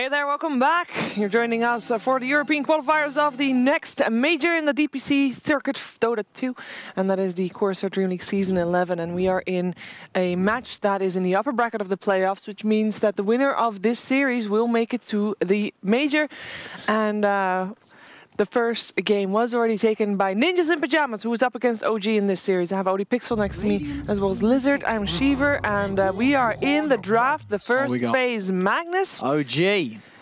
Hey there, welcome back. You're joining us for the European qualifiers of the next major in the DPC circuit, Dota 2. And that is the CORSAIR DreamLeague Season 11. And we are in a match that is in the upper bracket of the playoffs, which means that the winner of this series will make it to the major. And the first game was already taken by Ninjas in Pyjamas, who is up against OG in this series. I have OD Pixel next to me, as well as Lizard. I'm Shiver, and we are in the draft, the first phase. Magnus. OG.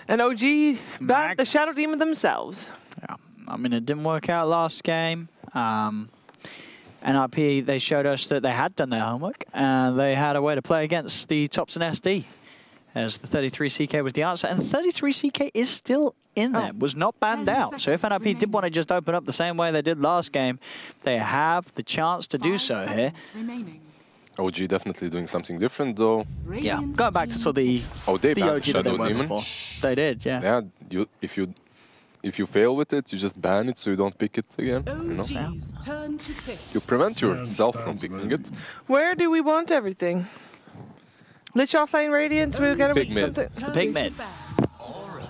And OG back the Shadow Demon themselves. Yeah, I mean, it didn't work out last game. NRP, they showed us that they had done their homework, and they had a way to play against the Thompson SD. As the 33CK was the answer, and 33CK is still in there, was not banned out. So if NRP did want to just open up the same way they did last game, they have the chance to do so here. OG definitely doing something different though. Yeah, going back to the OG that they were before. They did, yeah. Yeah, if you fail with it, you just ban it so you don't pick it again. You know? You prevent yourself from picking it. Where do we want everything? Lich offlane Radiant, we're gonna big mid. The big mid.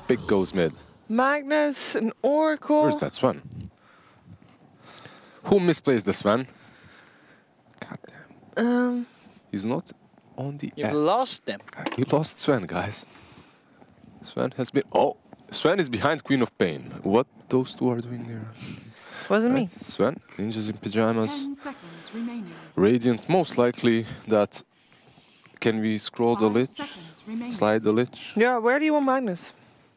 Big goes mid. Magnus, an Oracle. Where's that Sven? Who misplaced the Sven? God damn. He's not on the You've lost them. You lost Sven, guys. Sven has been... Oh! Sven is behind Queen of Pain. What those two are doing there? Wasn't me. Sven, Ninjas in Pyjamas. 10 seconds remaining. Radiant, most likely that... Can we scroll the Lich? Slide the Lich? Yeah, where do you want Magnus?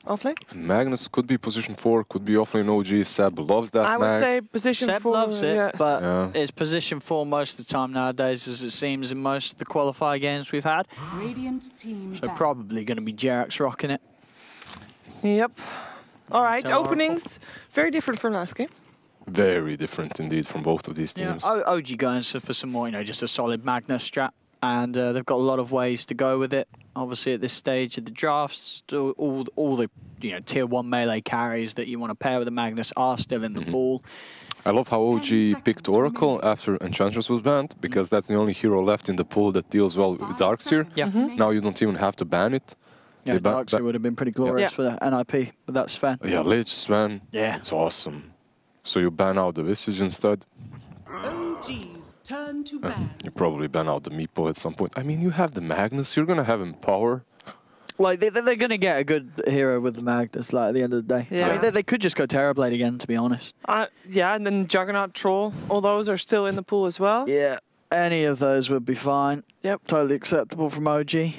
Offlane? Magnus could be position 4, could be offlane OG. Seb loves that. I would say position 4. Seb loves it, yeah. but it's position 4 most of the time nowadays, as it seems in most of the qualifier games we've had. Radiant team So probably going to be Jerax rocking it. Yep. All right, openings. Very different from last game. Very different indeed from both of these teams. Yeah, OG going for some more, just a solid Magnus strat. And they've got a lot of ways to go with it. Obviously, at this stage of the drafts, all the tier 1 melee carries that you want to pair with the Magnus are still in the pool. I love how OG picked Oracle after Enchantress was banned, because that's the only hero left in the pool that deals well with Darkseer. Yeah. Now you don't even have to ban it. Yeah, Darkseer would have been pretty glorious for the NIP, but that's fair. Yeah, Lich, Sven, it's awesome. So you ban out the Visage instead. OG's turn to ban. You probably ban out the Meepo at some point. I mean, you have the Magnus, you're going to have him power. Like, they're going to get a good hero with the Magnus, like, at the end of the day. Yeah. I mean, they could just go Terrorblade again, to be honest. Yeah, and then Juggernaut, Troll, all those are still in the pool as well. Yeah, any of those would be fine. Yep. Totally acceptable from OG.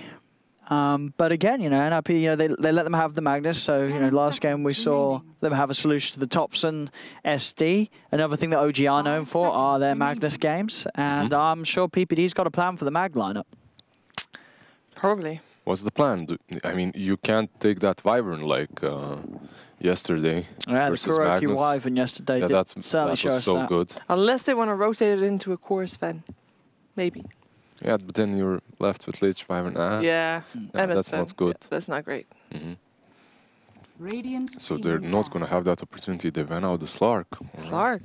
But again, NRP, they let them have the Magnus. So, last game we saw them have a solution to the Thompson SD. Another thing that OG are known for are their Magnus games. And I'm sure PPD's got a plan for the Mag lineup. Probably. What's the plan? I mean, you can't take that Wyvern like yesterday. Yeah, the versus Kuroki Magnus. Wyvern yesterday Yeah, that was so good. Unless they want to rotate it into a core Sven. Maybe. Yeah, but then you're left with Lich, Wyvern. Yeah, that's not good. Yeah, that's not great. So they're not going to have that opportunity. They ran out the Slark. Slark?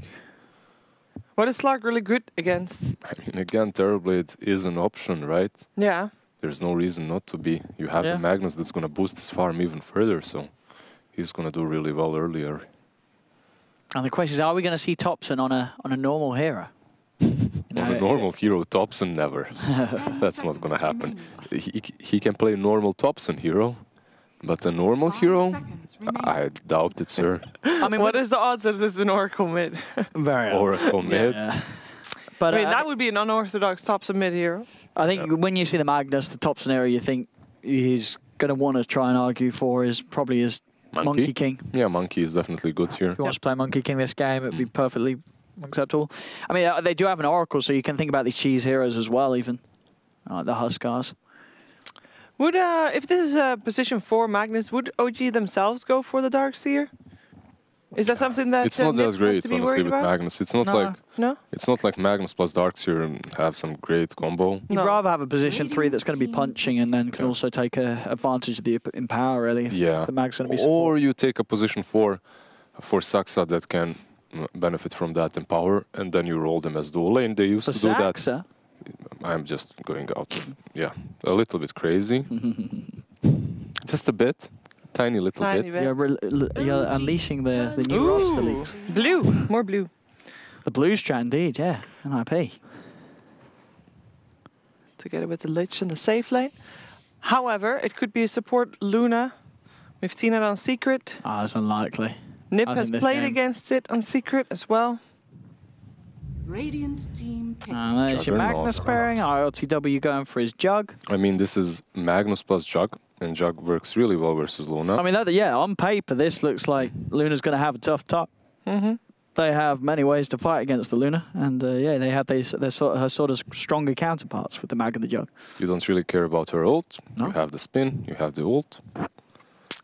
What is Slark really good against? I mean, again, Terrorblade is an option, right? Yeah. There's no reason not to be. You have the Magnus that's going to boost his farm even further, so he's going to do really well earlier. And the question is, are we going to see Thompson on a normal hero? On a normal hero, Thompson never. That's not going to happen. He can play normal Thompson hero, but a normal hero, I doubt it, sir. I mean, what is the odds that this is an Oracle mid? Very Oracle mid. Yeah. But I mean, that would be an unorthodox Thompson mid hero. I think when you see the Magnus, the Thompson hero, you think he's going to want to try and argue for is probably his Monkey King. Yeah, Monkey is definitely good here. If he wants to play Monkey King this game, it would be perfectly acceptable. I mean, they do have an Oracle, so you can think about these cheese heroes as well, even. The Huskars. Would, if this is position 4 Magnus, would OG themselves go for the Darkseer? Is that something that it's not as great, honestly, with Magnus. It's not it's not like Magnus plus Darkseer and have some great combo. You'd rather have a position 3 that's going to be punching and then can also take advantage of the Empower, really. If the Mag's going to be support. Or you take a position 4 for Saxa that can benefit from that Empower, and then you roll them as dual lane. They used to do that. I'm just going out, a little bit crazy. Just a bit. tiny little Tiny bit. bit. You're unleashing the new roster leagues. Blue. More blue. The blue strat, indeed, yeah. NIP. Together with the Lich in the safe lane. However, it could be a support Luna. We've seen it on Secret. Ah, it's unlikely. Nip I has think this played game- against it on Secret as well. Radiant team pick. There's your Juggernaut. Magnus pairing. ILTW going for his Jug. I mean, this is Magnus plus Jug, and Jug works really well versus Luna. I mean, yeah, on paper, this looks like Luna's going to have a tough top. They have many ways to fight against the Luna, and yeah, they have her sort of stronger counterparts with the Mag and the Jug. You don't really care about her ult. No. You have the spin, you have the ult.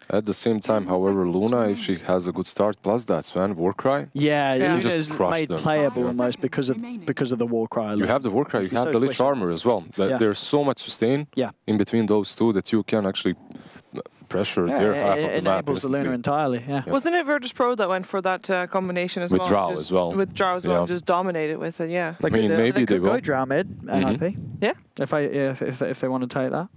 At the same time, however, Luna, if she has a good start, plus that Swan Warcry, Yeah, Yeah. Luna's Just crush made them. playable 5 almost seconds because of the Warcry. you have the Warcry, you You're have so the Lich squishy. armor as well. Yeah. There's so much sustain Yeah. in between those two that you can actually pressure their half of the it map. enables the Luna instantly. entirely. Yeah. Wasn't it Virtus Pro that went for that combination as With well? Drow Just- as well. With Drow as well, Yeah. just dominated with it, yeah. They I mean, could, maybe they they could go will. Drow mid, NIP. Yeah. If they want to take that.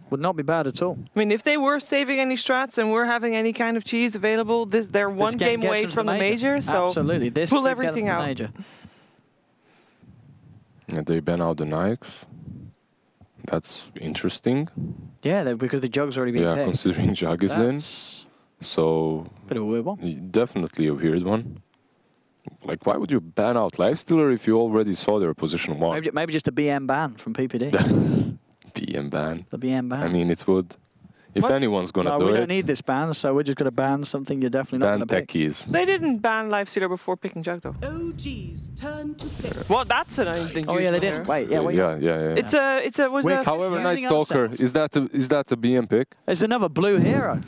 Would not be bad at all. I mean, if they were saving any strats and were having any kind of cheese available, they're one game gets away them to from the major, so absolutely. This pull could get everything them to the out. major. And they ban out the Nikes. That's interesting. Yeah, because the Jug's already been Yeah, picked. considering Jug is in. That's So, a bit of a weird one. definitely a weird one. Like, why would you ban out Lifestealer if you already saw their position 1? Maybe just a BM ban from PPD. BM ban. The BM ban. I mean, it would. If What? anyone's gonna No, do we it, don't need this ban, so we're just going to ban something you're definitely not ban going to pick. techies. They didn't ban Lifestealer before picking Jug, though. OG's turn to pick. Well, that's an interesting. Oh yeah, they didn't. Wait, yeah, wait. Yeah. It's a was a However, Night Using Stalker, ourselves. is that a BM pick? There's another blue hero.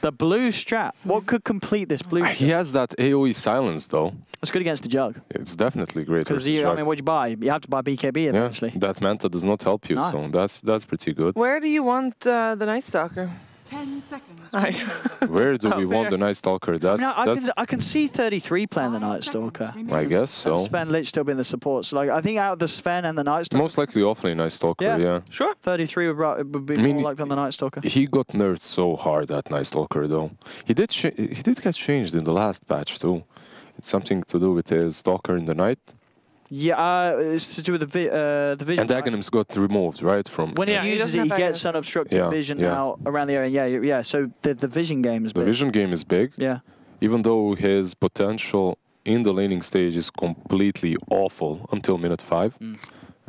The blue strat. What could complete this blue? He has that AoE silence though. It's good against the Jug. It's definitely great Because versus I Jug. mean, what you buy? You have to buy BKB Yeah, eventually. that Manta does not help you, No. so that's pretty good. Where do you want the Night Stalker? 10 seconds. Where do we Oh, want fair. the Night Stalker? I, That's, mean, that's I can see 33 playing the 5 Night Stalker. seconds I remaining. guess so. Sven Lich still being the support. So like, I think out of the Sven and the Night Stalker, Most likely offlane Night Stalker, Yeah. yeah. Sure. 33 would be I mean, more likely than the Night Stalker. He got nerfed so hard, that Night Stalker, though. He did get changed in the last patch, too. It's something to do with his Stalker in the night. Yeah, it's to do with the vision. And Aghanim's got removed, right? From When Yeah, he he uses doesn't it, he have gets a- unobstructed Yeah, vision yeah. now around the area. Yeah. So the vision game is the big. vision game is big, Yeah. even though his potential in the laning stage is completely awful until minute 5.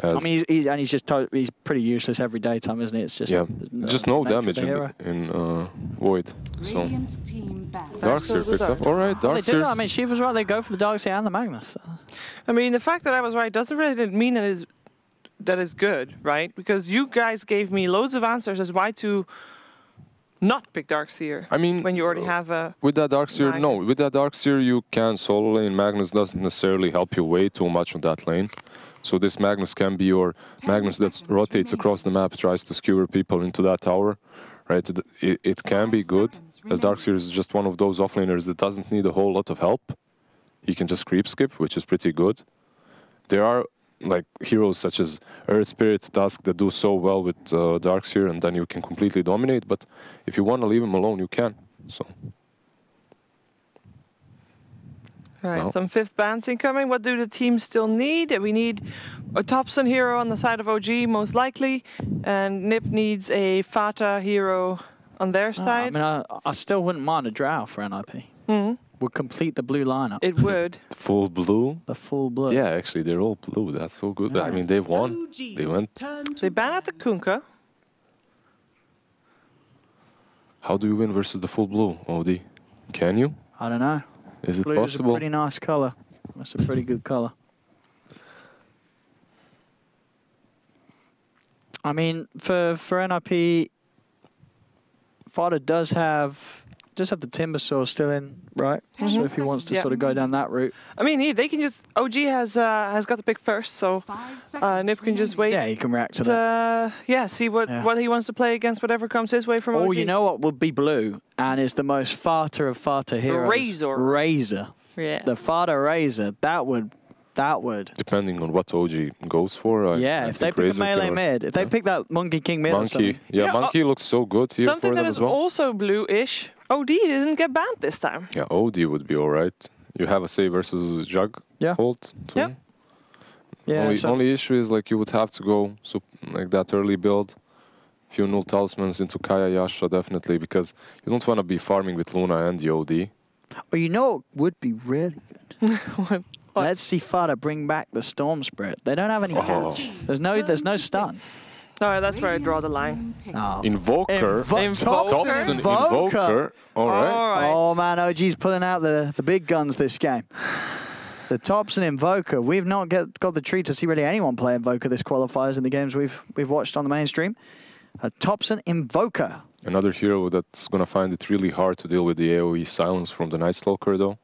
I mean, he's pretty useless every daytime, isn't he? It's just yeah, just no nature of damage the hero. in Void. So Radiant team back. Darkseer picked up. All right, They do. I Darkseer's. mean, she was right. They go for the Darkseer and the Magnus. I mean, the fact that I was right doesn't really mean that is good, right? Because you guys gave me loads of answers as why to not pick Darkseer I mean, when you already have a. with that Darkseer, no. Magnus. With that Darkseer, you can solo lane. Magnus doesn't necessarily help you way too much on that lane. So this Magnus can be your 10 Magnus that seconds rotates remaining. across the map, tries to skewer people into that tower, right? It can be 5 good, seconds as Darkseer is just one of those offlaners that doesn't need a whole lot of help. He can just creep skip, which is pretty good. There are like heroes such as Earth Spirit, Dusk that do so well with Darkseer, and then you can completely dominate. But if you want to leave him alone, you can. So. All right, No. some 5th bans incoming. What do the teams still need? We need a Thompson hero on the side of OG, most likely, and Nip needs a Fata hero on their I side. mean, I still wouldn't mind a Drow for NIP. Would complete the blue lineup. It would. Full blue? The full blue. Yeah, actually, they're all blue. That's so good. I mean, they've won. OG's They went. turn to They ban out the Kunkka. How do you win versus the full blue, OD? Can you? I don't know. Is it Blue is a possible? pretty nice color. That's a pretty good color. I mean, for NIP, Fada does have the Timber Saw still in, right? So if he wants to Yeah. sort of go down that route, I mean, they can just. OG has got the pick first, so 5 seconds Nip can just wait. yeah, he can react to that. Yeah, see what he wants to play against, whatever comes his way from OG. Oh, you know what would be blue, and is the most Fata of Fata heroes. Razor. Razor. Yeah. The Fata Razor. That that would. Depending on what OG goes for. Yeah, if they pick a melee mid, if they pick that Monkey King mid or something. Monkey, yeah, Monkey looks so good here Something for that them is as well. also blue-ish. OD didn't get banned this time. Yeah, OD would be alright. You have a Say versus Jug hold too. Yeah. Yeah, Only issue is like you would have to go like that early build. Few null talismans into Kaya Yasha definitely, because you don't want to be farming with Luna and the OD. Well, you know what would be really good? What? Let's see Fada bring back the Storm Spirit. They don't have any catch. There's no stun. All right, that's where I draw the line. Oh. Invoker. Invoker. Invoker. Alright. Oh man, OG's pulling out the big guns this game. The Thompson Invoker. We've not got the treat to see really anyone play Invoker this qualifiers in the games we've watched on the mainstream. A Thompson Invoker. Another hero that's going to find it really hard to deal with the AoE silence from the Night Stalker, though.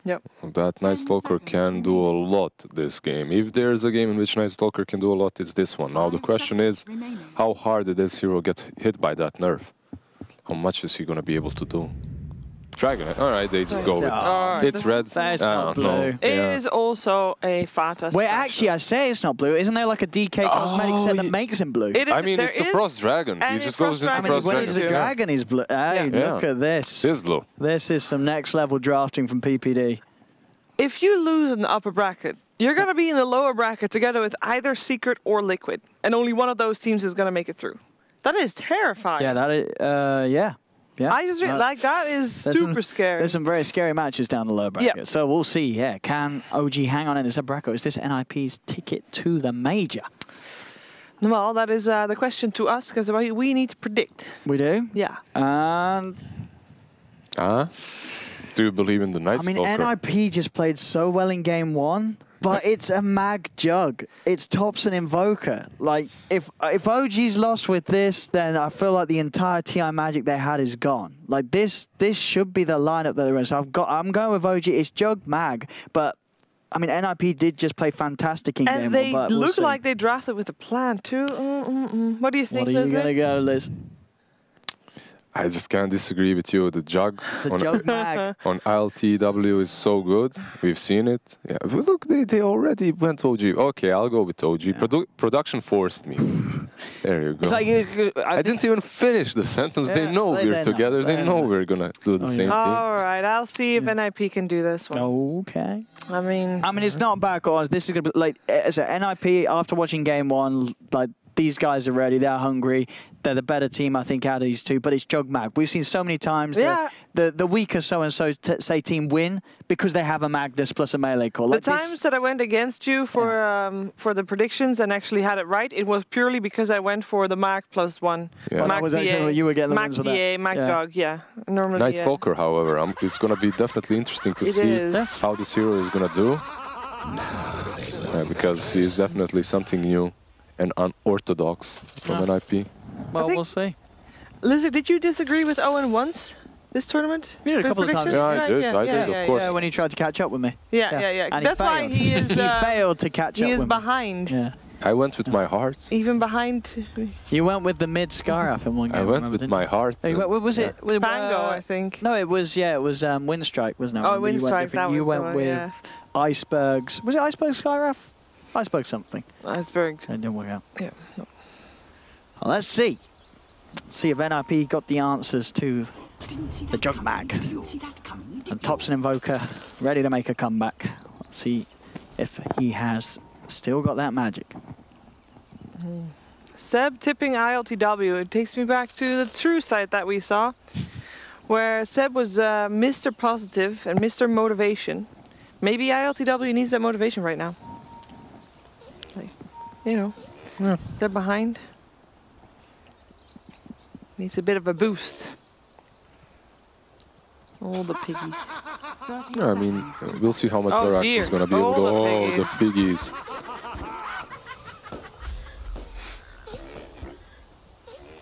Yep. That Night Stalker can do a lot this game. If there's a game in which Night Stalker can do a lot, it's this one. Now the question is, how hard did this hero get hit by that nerf? How much is he going to be able to do? Dragon. Alright, they just go with it. It's red. That's not blue. It is also a Fata. Wait, actually, I say it's not blue. Isn't there like a DK cosmetic set that makes him blue? I mean, it's a Frost Dragon. He just goes into Frost When Dragon. he's a dragon, he's blue. Hey, look at this. It is blue. This is some next level drafting from PPD. If you lose in the upper bracket, you're going to be in the lower bracket together with either Secret or Liquid. And only one of those teams is going to make it through. That is terrifying. Yeah, that is, yeah. I just like that is super scary. There's some very scary matches down the lower bracket. Yeah. So we'll see. Yeah, can OG hang on in this bracket? Is this NIP's ticket to the major? Well, that is the question to us because we need to predict. We do. Yeah. And do you believe in the Night Stalker? I mean, NIP just played so well in game one. But it's a mag jug. It's Thompson Invoker. Like, if OG's lost with this, then I feel like the entire TI magic they had is gone. Like, this should be the lineup that they're in. So I'm going with OG. It's jug mag, but I mean, NIP did just play fantastic in game one. And they look like they drafted with a plan too. What do you think? What are you gonna go, Liz? I just can't disagree with you. The jug mag on ILTW is so good. We've seen it. Yeah, but look, they already went OG. Okay, I'll go with OG. Yeah. Production forced me. There you go. It's like I didn't even finish the sentence. Yeah, they know we're together. They know we're gonna do the same thing. All right, I'll see if NIP can do this one. Okay. I mean, it's not bad, guys. This is gonna be like as a NIP after watching game one. Like, these guys are ready. They're hungry. They're the better team, I think, out of these two. But it's Jug Mag. We've seen so many times the weaker so-and-so say team win because they have a Magnus plus a melee core. The times that I went against you for the predictions and actually had it right, it was purely because I went for the Mag plus one. Yeah. Mag was DA, actually you were getting the Mag wins for DA, that. Mag Jug, normally. Night Stalker, however, it's going to be definitely interesting to see how this hero is going to do. Because he is definitely something new and unorthodox from NIP. Well, we'll see. Lizard, did you disagree with Owen once this tournament? You did a couple of times. Yeah, I did, of course. Yeah, when he tried to catch up with me. Yeah. And that's why he is. he failed to catch up with me. He is behind. Yeah. I went with my heart. Even behind. You went with the mid Scaraf in one game. I went with my heart. What was it? Pango, I think. No, it was Windstrike, wasn't it? Oh, Windstrike, that was You went with Icebergs. Was it Iceberg Skyrath? Iceberg something. Iceberg. It didn't work out. Yeah. No. Well, let's see. See if NIP got the answers to the Jug Mag. And Thompson Invoker ready to make a comeback. Let's see if he has still got that magic. Seb tipping ILTW. It takes me back to the true site that we saw, where Seb was Mr. Positive and Mr. Motivation. Maybe ILTW needs that motivation right now. Like, they're behind. Needs a bit of a boost. All the piggies. Yeah, I mean, we'll see how much Verax is going to be able to... Oh, the piggies.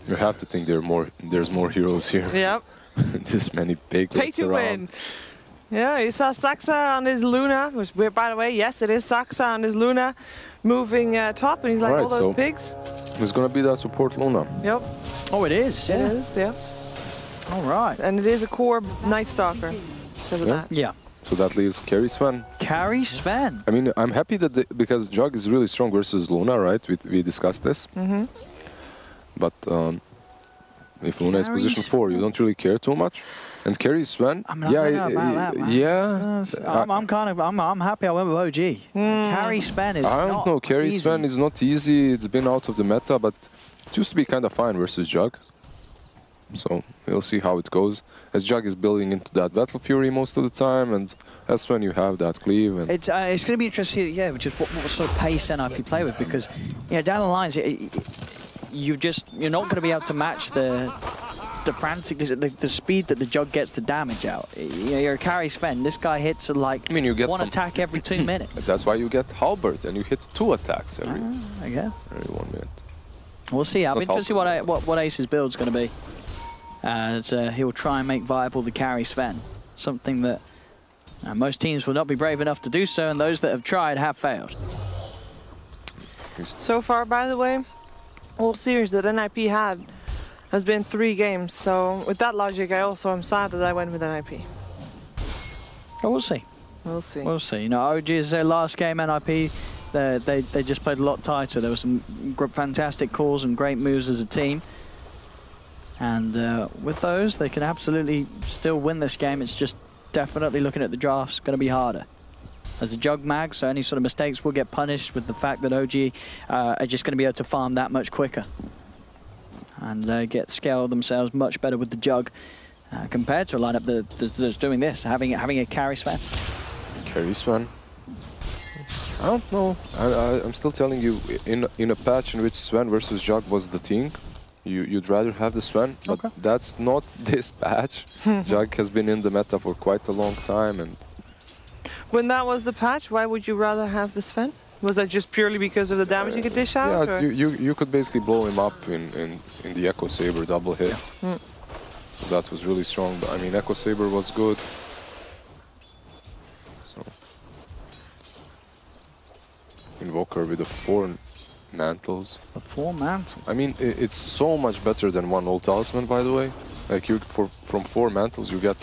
You have to think there's more heroes here. Yep. This many piglets Pay to around. win. Yeah, you saw Saxa on his Luna, which, by the way, yes, it is Saxa on his Luna, moving top, and he's like, all those pigs. It's going to be that support Luna. Yep. Oh, it is? It is, yeah. All right. And it is a core Night Stalker. Yeah. So that leaves Carry Sven. Carry Sven. I mean, I'm happy that because Jug is really strong versus Luna, right? We discussed this. But if Luna is Carry position 4, you don't really care too much. And carry Sven, I mean, I don't know about that, man. I'm happy I went with OG. Carry Sven is I don't not know. Carry easy. Sven is not easy. It's been out of the meta, but it used to be kind of fine versus Jug. So we'll see how it goes. As Jug is building into that Battle Fury most of the time, and that's when you have that cleave. And It's going to be interesting, yeah, which is what sort of pace NIP play with, because down the lines, you're not going to be able to match the frantic, the speed that the Jug gets the damage out. You're a carry Sven. This guy hits like you get one attack every 2 minutes. that's why you get Halberd, and you hit 2 attacks every, I guess. every 1 minute. We'll see. I'll be Not interested to see what Ace's build's going to be. He'll try and make viable the carry Sven. Something that most teams will not be brave enough to do so, and those that have tried have failed. So far, by the way, all series that NIP had has been 3 games. So with that logic, I also am sad that I went with NIP. But we'll see. We'll see. We'll see. OG is their last game. NIP, they just played a lot tighter. There were some fantastic calls and great moves as a team. And with those, they can absolutely still win this game. It's just definitely looking at the drafts going to be harder. As a Jug mag, so any sort of mistakes will get punished with the fact that OG are just going to be able to farm that much quicker. And get scale themselves much better with the Jug compared to a lineup that's doing this, having a carry Sven. Carry Sven. I don't know. I'm still telling you, in a patch in which Sven versus Jug was the thing, you'd rather have the Sven, but that's not this patch. Jug has been in the meta for quite a long time, and When that was the patch, why would you rather have the Sven? Was that just purely because of the damage you could dish out? yeah, you could basically blow him up in the Echo Saber double hit. That was really strong. I mean, Echo Saber was good. So Invoker with the 4 mantles. The 4 mantles. I mean, it's so much better than 1 old talisman, by the way. Like from 4 mantles, you get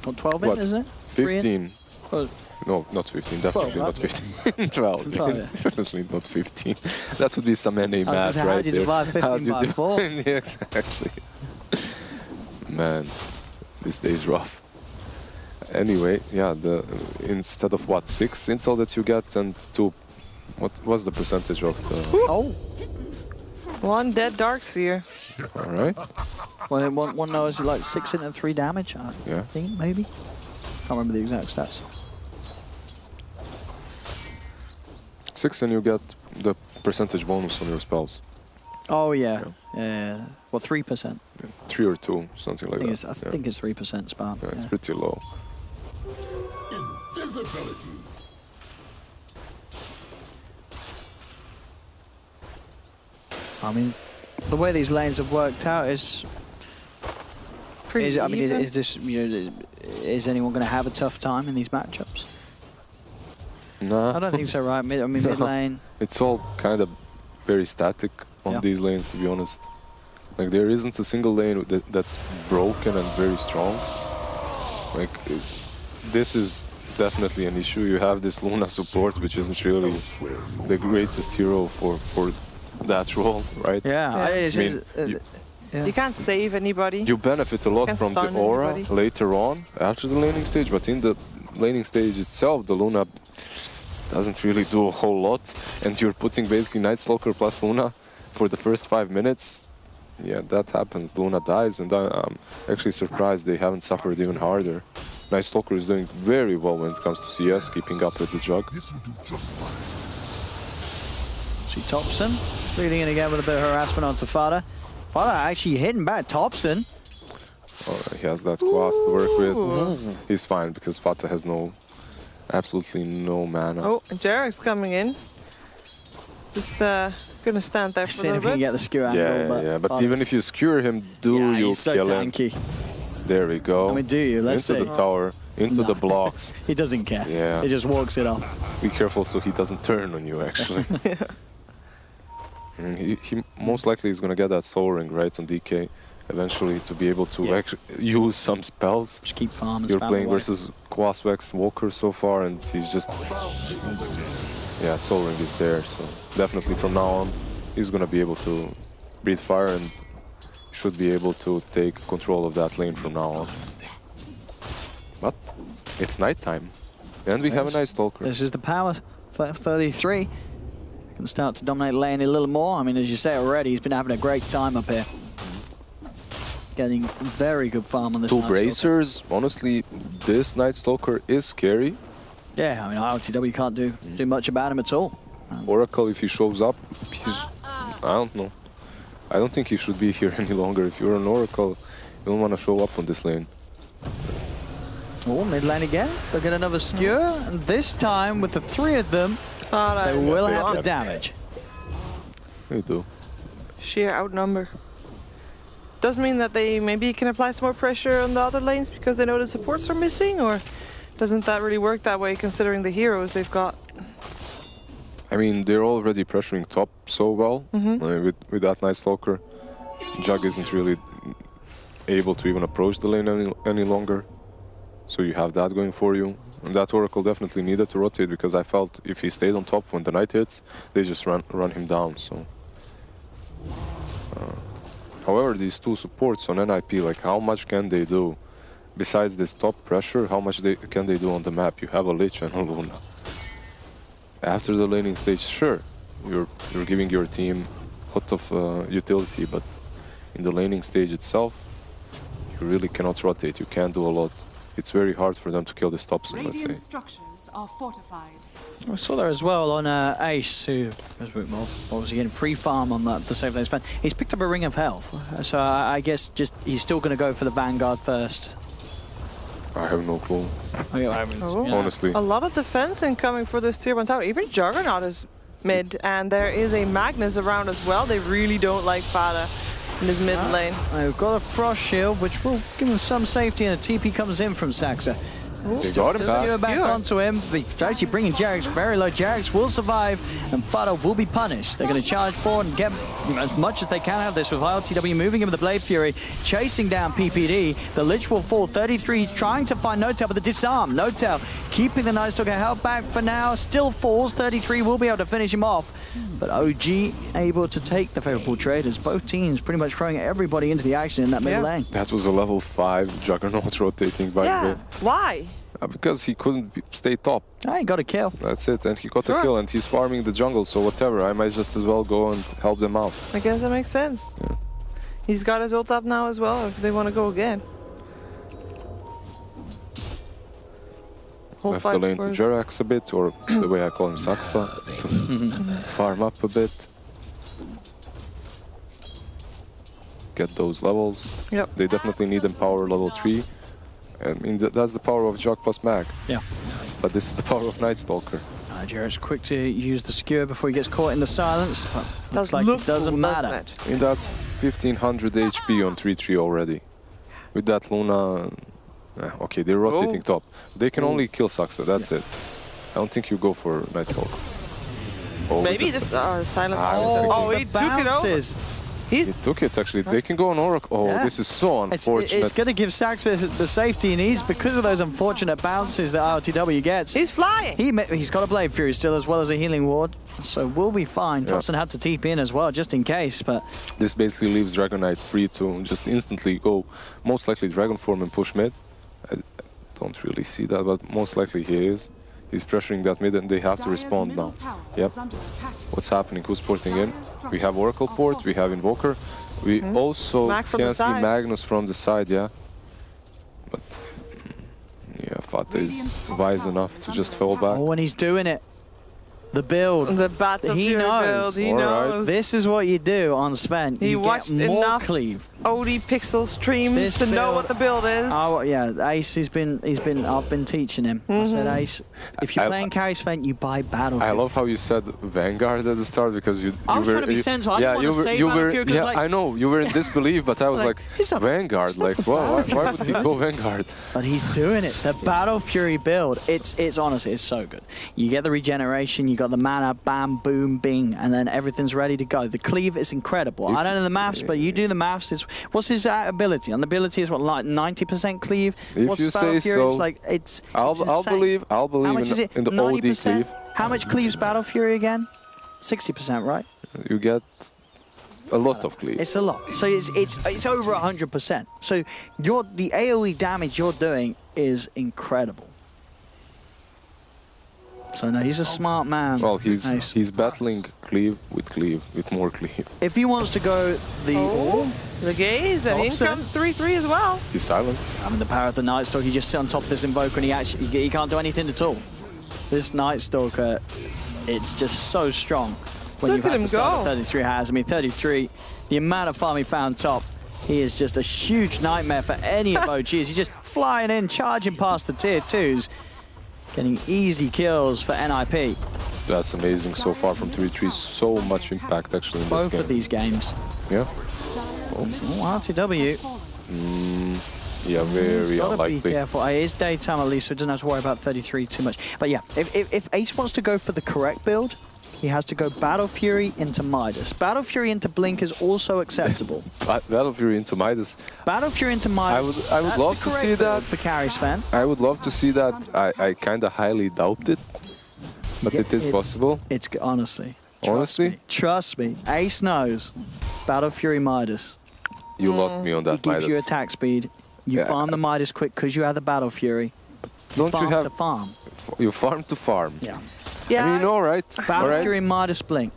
What, 12 what, in, is it? 15. Oh, No, not 15. Definitely not 15. 12. 12, yeah. Definitely not 15. That would be some NA math how right do you there. divide 15 by 4? Yeah, exactly. Man, this day's rough. Anyway, yeah, instead of what, 6 intel that you get and 2, what was the percentage of the... Oh! 1 dead Darkseer. All right. Well, one knows like 6 into 3 damage, I Yeah. think, maybe. Can't remember the exact stats. 6 and you get the percentage bonus on your spells. Oh, yeah. Well, 3%. Yeah, 3 or 2, something like that. I think it's 3% spam. Yeah, it's pretty low. Invisibility. I mean, the way these lanes have worked out is... Pretty I mean, even. is this, is anyone going to have a tough time in these matchups? Nah. I don't think so, right? Mid lane. It's all kind of very static on Yeah. these lanes, to be honest. Like, there isn't a single lane that's broken and very strong. Like, this is definitely an issue. You have this Luna support, which isn't really the greatest hero for that role, right? Yeah, You can't save anybody. You benefit a lot Can't from the stun aura anybody. later on, after the laning stage, but in the laning stage itself, the Luna doesn't really do a whole lot, and you're putting basically Night Stalker plus Luna for the first 5 minutes. Yeah, that happens. Luna dies, and I'm actually surprised they haven't suffered even harder. Night Stalker is doing very well when it comes to CS, keeping up with the Jug. This will do just fine. See Thompson leading in again with a bit of harassment onto Fada. Fada actually hitting back Thompson. Oh, he has that class to work with. He's fine because Fata has absolutely no mana. Oh, Jarek's coming in. Just gonna stand there for a Seeing if he little can bit. get the skewer angle, But even if you skewer him, you he's so kill him? tanky. There we go. I mean, do you? Let's into see. the tower, into the blocks. He doesn't care. Yeah. He just walks it off. Be careful so he doesn't turn on you, actually. And he most likely is going to get that soul ring right on DK. eventually to be able to actually use some spells. Just keep farming. You're playing versus Quaswex Walker so far, and he's just... Yeah, Soul Ring is there, so definitely from now on, he's gonna be able to breathe fire and should be able to take control of that lane from now on. But it's nighttime, and we have a Night Stalker. This is the power for 33. Can start to dominate lane a little more. I mean, as you say already, he's been having a great time up here. Getting very good farm on this Two Night bracers, Stalker. honestly, this Night Stalker is scary. Yeah, I mean, ILTW can't do much about him at all. Oracle, if he shows up, he's... I don't know. I don't think he should be here any longer. If you're an Oracle, you don't want to show up on this lane. Oh, mid lane again. They'll get another skewer. And this time, with the three of them, they will have the damage. They do. Sheer outnumber. Does mean that they maybe can apply some more pressure on the other lanes because they know the supports are missing, or doesn't that really work that way considering the heroes they've got? I mean, they're already pressuring top so well with that Night Stalker. Jug isn't really able to even approach the lane any longer. So you have that going for you. And that Oracle definitely needed to rotate, because I felt if he stayed on top when the Knight hits, they just run him down. So, however, these two supports on NIP, like how much can they do? Besides this top pressure, how much can they do on the map? You have a Lich and a Luna. After the laning stage, sure, you're giving your team a lot of utility, but in the laning stage itself, you really cannot rotate. You can't do a lot. It's very hard for them to kill the stops, let's say. Radiant structures are fortified. We saw there as well on Ace, who was obviously getting free farm on the save lanes fan. He's picked up a Ring of Health, so I guess just he's still going to go for the Vanguard first. I have no clue. A Honestly. lot of defense incoming for this tier 1 tower. Even Juggernaut is mid, and there is a Magnus around as well. They really don't like Fada in his mid lane. I've got a Frost Shield, which will give him some safety, and a TP comes in from Saxa. They got him Back onto him. He's actually bringing Jarex very low. Jarex will survive, and Fada will be punished. They're going to charge forward and get as much as they can out of this, with ILTW moving him with the Blade Fury, chasing down PPD. The Lich will fall. 33 trying to find Notel, but the disarm. Notel keeping the Night Stalker held back for now. Still falls. 33 will be able to finish him off. But OG able to take the favorable trade, as both teams pretty much throwing everybody into the action in that mid lane. That was a level 5 Juggernaut rotating, by the way. Why? Because he couldn't stay top. I got a kill. That's it, and he got a kill, and he's farming the jungle, so whatever. I might just as well go and help them out. I guess that makes sense. Yeah. He's got his ult up now as well, if they want to go again. Left the lane to Jerax a bit, or the way I call him, Saxa, to farm up a bit. Get those levels. Yep. They definitely need Empower level 3. I mean, that's the power of Jug plus Mag. Yeah. But this is the power of Night Stalker. Jared's quick to use the skewer before he gets caught in the silence, but looks like look it doesn't cool, matter. doesn't it? I mean, that's 1500 HP on 3-3 already. With that Luna... okay, they're rotating top. They can only kill Saxa, that's it. I don't think you go for Night Stalker. Oh, Maybe this silent. He took it over. He took it, actually. They can go on Oracle. Oh, this is so unfortunate. It's going to give Saxa the safety he needs because of those unfortunate bounces that ILTW gets. He's flying. He's got a Blade Fury still, as well as a healing ward, so we'll be fine. Yeah. Thompson had to TP in as well, just in case, but... This basically leaves Dragon Knight free to just instantly go, most likely Dragon Form and push mid. I don't really see that, but most likely he is. He's pressuring that mid, and they have to respond now. Yep. What's happening? Who's porting in? We have Oracle port, we have Invoker. We also can see Magnus from the side, yeah. But yeah, Fata is wise enough to just fall back. Oh, and he's doing it. The build. The Battlefield he knows. build. He knows. This is what you do on Sven. He you watched get more enough cleave. OD Pixel streams This to know build- what the build is. Oh yeah, Ace I've been teaching him. I said, Ace, if you're playing carry Sven, you buy Battlefield. I love how you said Vanguard at the start, because you I was were trying to be sensible. I didn't you want to say were Battlefield, 'cause, yeah, like- I know you were in disbelief, but I was like it's not- Vanguard, like why would he go Vanguard? But he's doing it. The Battle Fury build, it's honestly, it's so good. You get the regeneration, you got got the mana, bam, boom, bing, and then everything's ready to go. The cleave is incredible. I don't know the maths, but you do the maths. What's his ability? And the ability is what, like 90% cleave? If What's you say Fury? so, It's like it's. I'll insane. How believe much is it? in the OD 90%? cleave. How much cleaves Battle Fury again? 60%, right? You get a lot of cleave. It's a lot. So it's over 100%. So the AoE damage you're doing is incredible. So no, he's a smart man. Well, he's battling cleave with more cleave. If he wants to go the gaze, and in comes 3-3 as well. He's silenced. I mean, the power of the Night Stalker, you just sit on top of this Invoker and he can't do anything at all. This Night Stalker, it's just so strong when Look you've at had him to start go. at 33 has. I mean, 33, the amount of farm he found top, he is just a huge nightmare for any of OGs. He's just flying in, charging past the tier 2s, getting easy kills for NIP. That's amazing so far from 3-3. So much impact actually in this Both game. of these games. Yeah. Oh, RTW. Yeah, very Gotta unlikely. be careful. It is daytime at least, so it doesn't have to worry about 33 too much. But yeah, if Ace wants to go for the correct build, he has to go Battle Fury into Midas. Battle Fury into Blink is also acceptable. Battle Fury into Midas. Battle Fury into Midas. I would love to see that. For Carries fan. I would love to see that. I kind of highly doubt it, but it is possible. It's honestly. Honestly? Trust me. Ace knows. Battle Fury Midas. You lost me on that, It gives Midas. you attack speed. You farm the Midas quick because you have the Battle Fury. Don't you have to farm? You farm to farm. Yeah. Yeah. I mean, all right. Battle all right. Fury Midas Blink.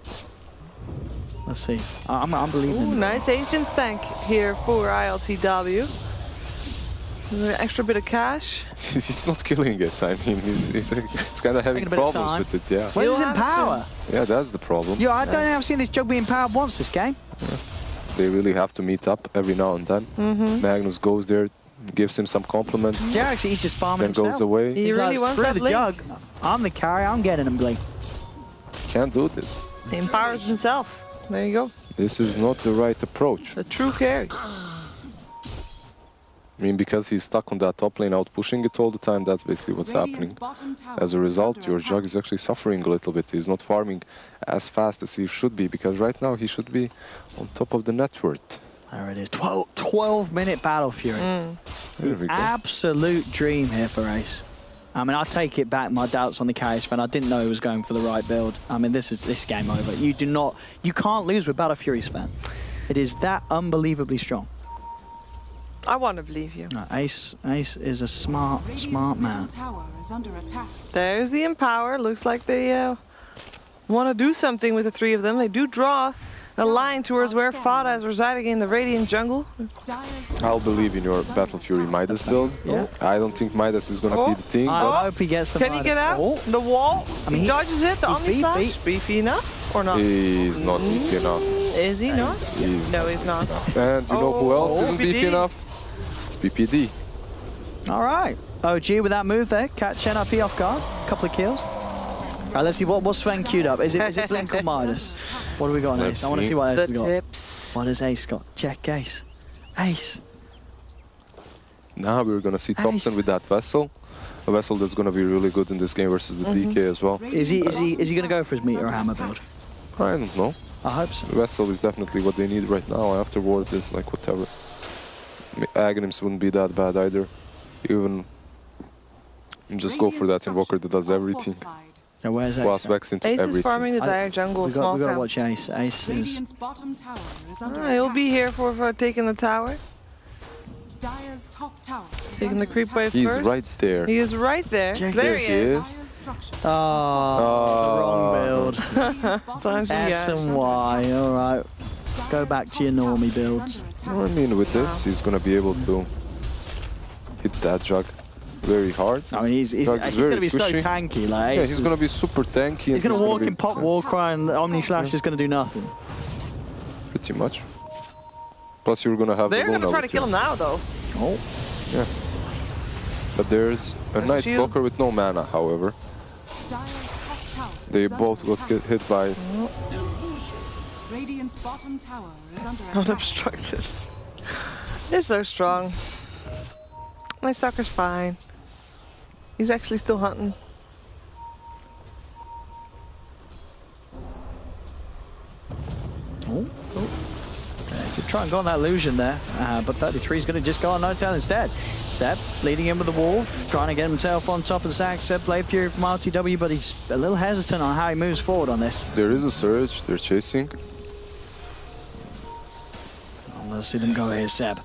Let's see. I'm believing. Ooh, nice Ancient Stank here for ILTW. An extra bit of cash. He's not killing it. I mean, he's kind of having Taking a bit of problems with it. Yeah. Where's his You'll have power? Yeah, that's the problem. Yo, I don't think I've seen this jug being powered once this game. They really have to meet up every now and then. Magnus goes there, gives him some compliments, Jarex, he's just farming then himself. goes away. He He's really like, wants screw that the Blink. jug. I'm the carry. I'm getting him Blink. Can't do this. He empowers himself. There you go. This is not the right approach. The true carry. I mean, because he's stuck on that top lane, out pushing it all the time, that's basically what's happening. As a result, your jug is actually suffering a little bit. He's not farming as fast as he should be, because right now he should be on top of the net worth. There it is. 12-minute Battle Fury. There we go. Absolute dream here for Ace. I mean, I take it back, my doubts on the Carries fan. I didn't know he was going for the right build. I mean, this game over. You can't lose with Battle Fury's fan. It is that unbelievably strong. I want to believe you. No, Ace is a smart man. There's the Empower. Looks like they want to do something with the three of them. They do draw a line towards where Fada is residing in the Radiant jungle. I'll believe in your Battle Fury Midas build. Yeah. I don't think Midas is going to be the thing, I but hope he gets the Can he Midas. get out? Oh, The wall? I mean, He dodges it. The he's Omni Slash? beefy. Beefy enough or not? he's not beefy enough. Is he not? He's No, he's not. And you know who else isn't PPD. beefy enough? It's PPD. all right. OG with that move there. Catch NRP off guard. Couple of kills. All right, let's see what's Sven queued up. Is it Blink or Midas? What do we got on Let's Ace? I want to see. see what Ace The has got. tips. What has Ace got? Check Ace. Ace. Now we're going to see Thompson with that Vessel. A Vessel that's going to be really good in this game versus the DK as well. Is he going to go for his meter or hammer build? I don't know. I hope so. Vessel is definitely what they need right now. Afterwards, it's like whatever. Aghanims wouldn't be that bad either. Even just go for that Invoker that does everything. Now, where's Ace? Blast Vex into Ace is everything. farming the dire jungle. We Small got to camp. watch Ace. Ace is... He'll be here for taking the tower. Taking the creep wave He's first. right there. He is right there. Check There Yes, he he is. is. Oh, wrong build. Sanji, S and Y. All right. Go back to your normie builds. I mean, with this, he's going to be able to hit that jug very hard. I mean, he's Jug is going very to be so squishy. tanky. Like, Yeah, Ace he's is- going to be super tanky. He's going to walk in be pop Warcry and the Omni Slash is going to do nothing. pretty much. Plus, you're going to have They're the going to Luna try to with kill you. him now, though. Oh. Yeah. But there's a Night shield. Stalker with no mana, however. They both got hit by... Radiant's bottom tower is under attack. Unobstructed. It's so strong. My sucker's fine. He's actually still hunting. try and go on that illusion there, but 33 is going to just go on no tail instead. Seb leading in with the wall, trying to get himself on top of Zach. Seb Blade Fury from RTW, but he's a little hesitant on how he moves forward on this. There is a surge, they're chasing. Let's see them go here, Seb.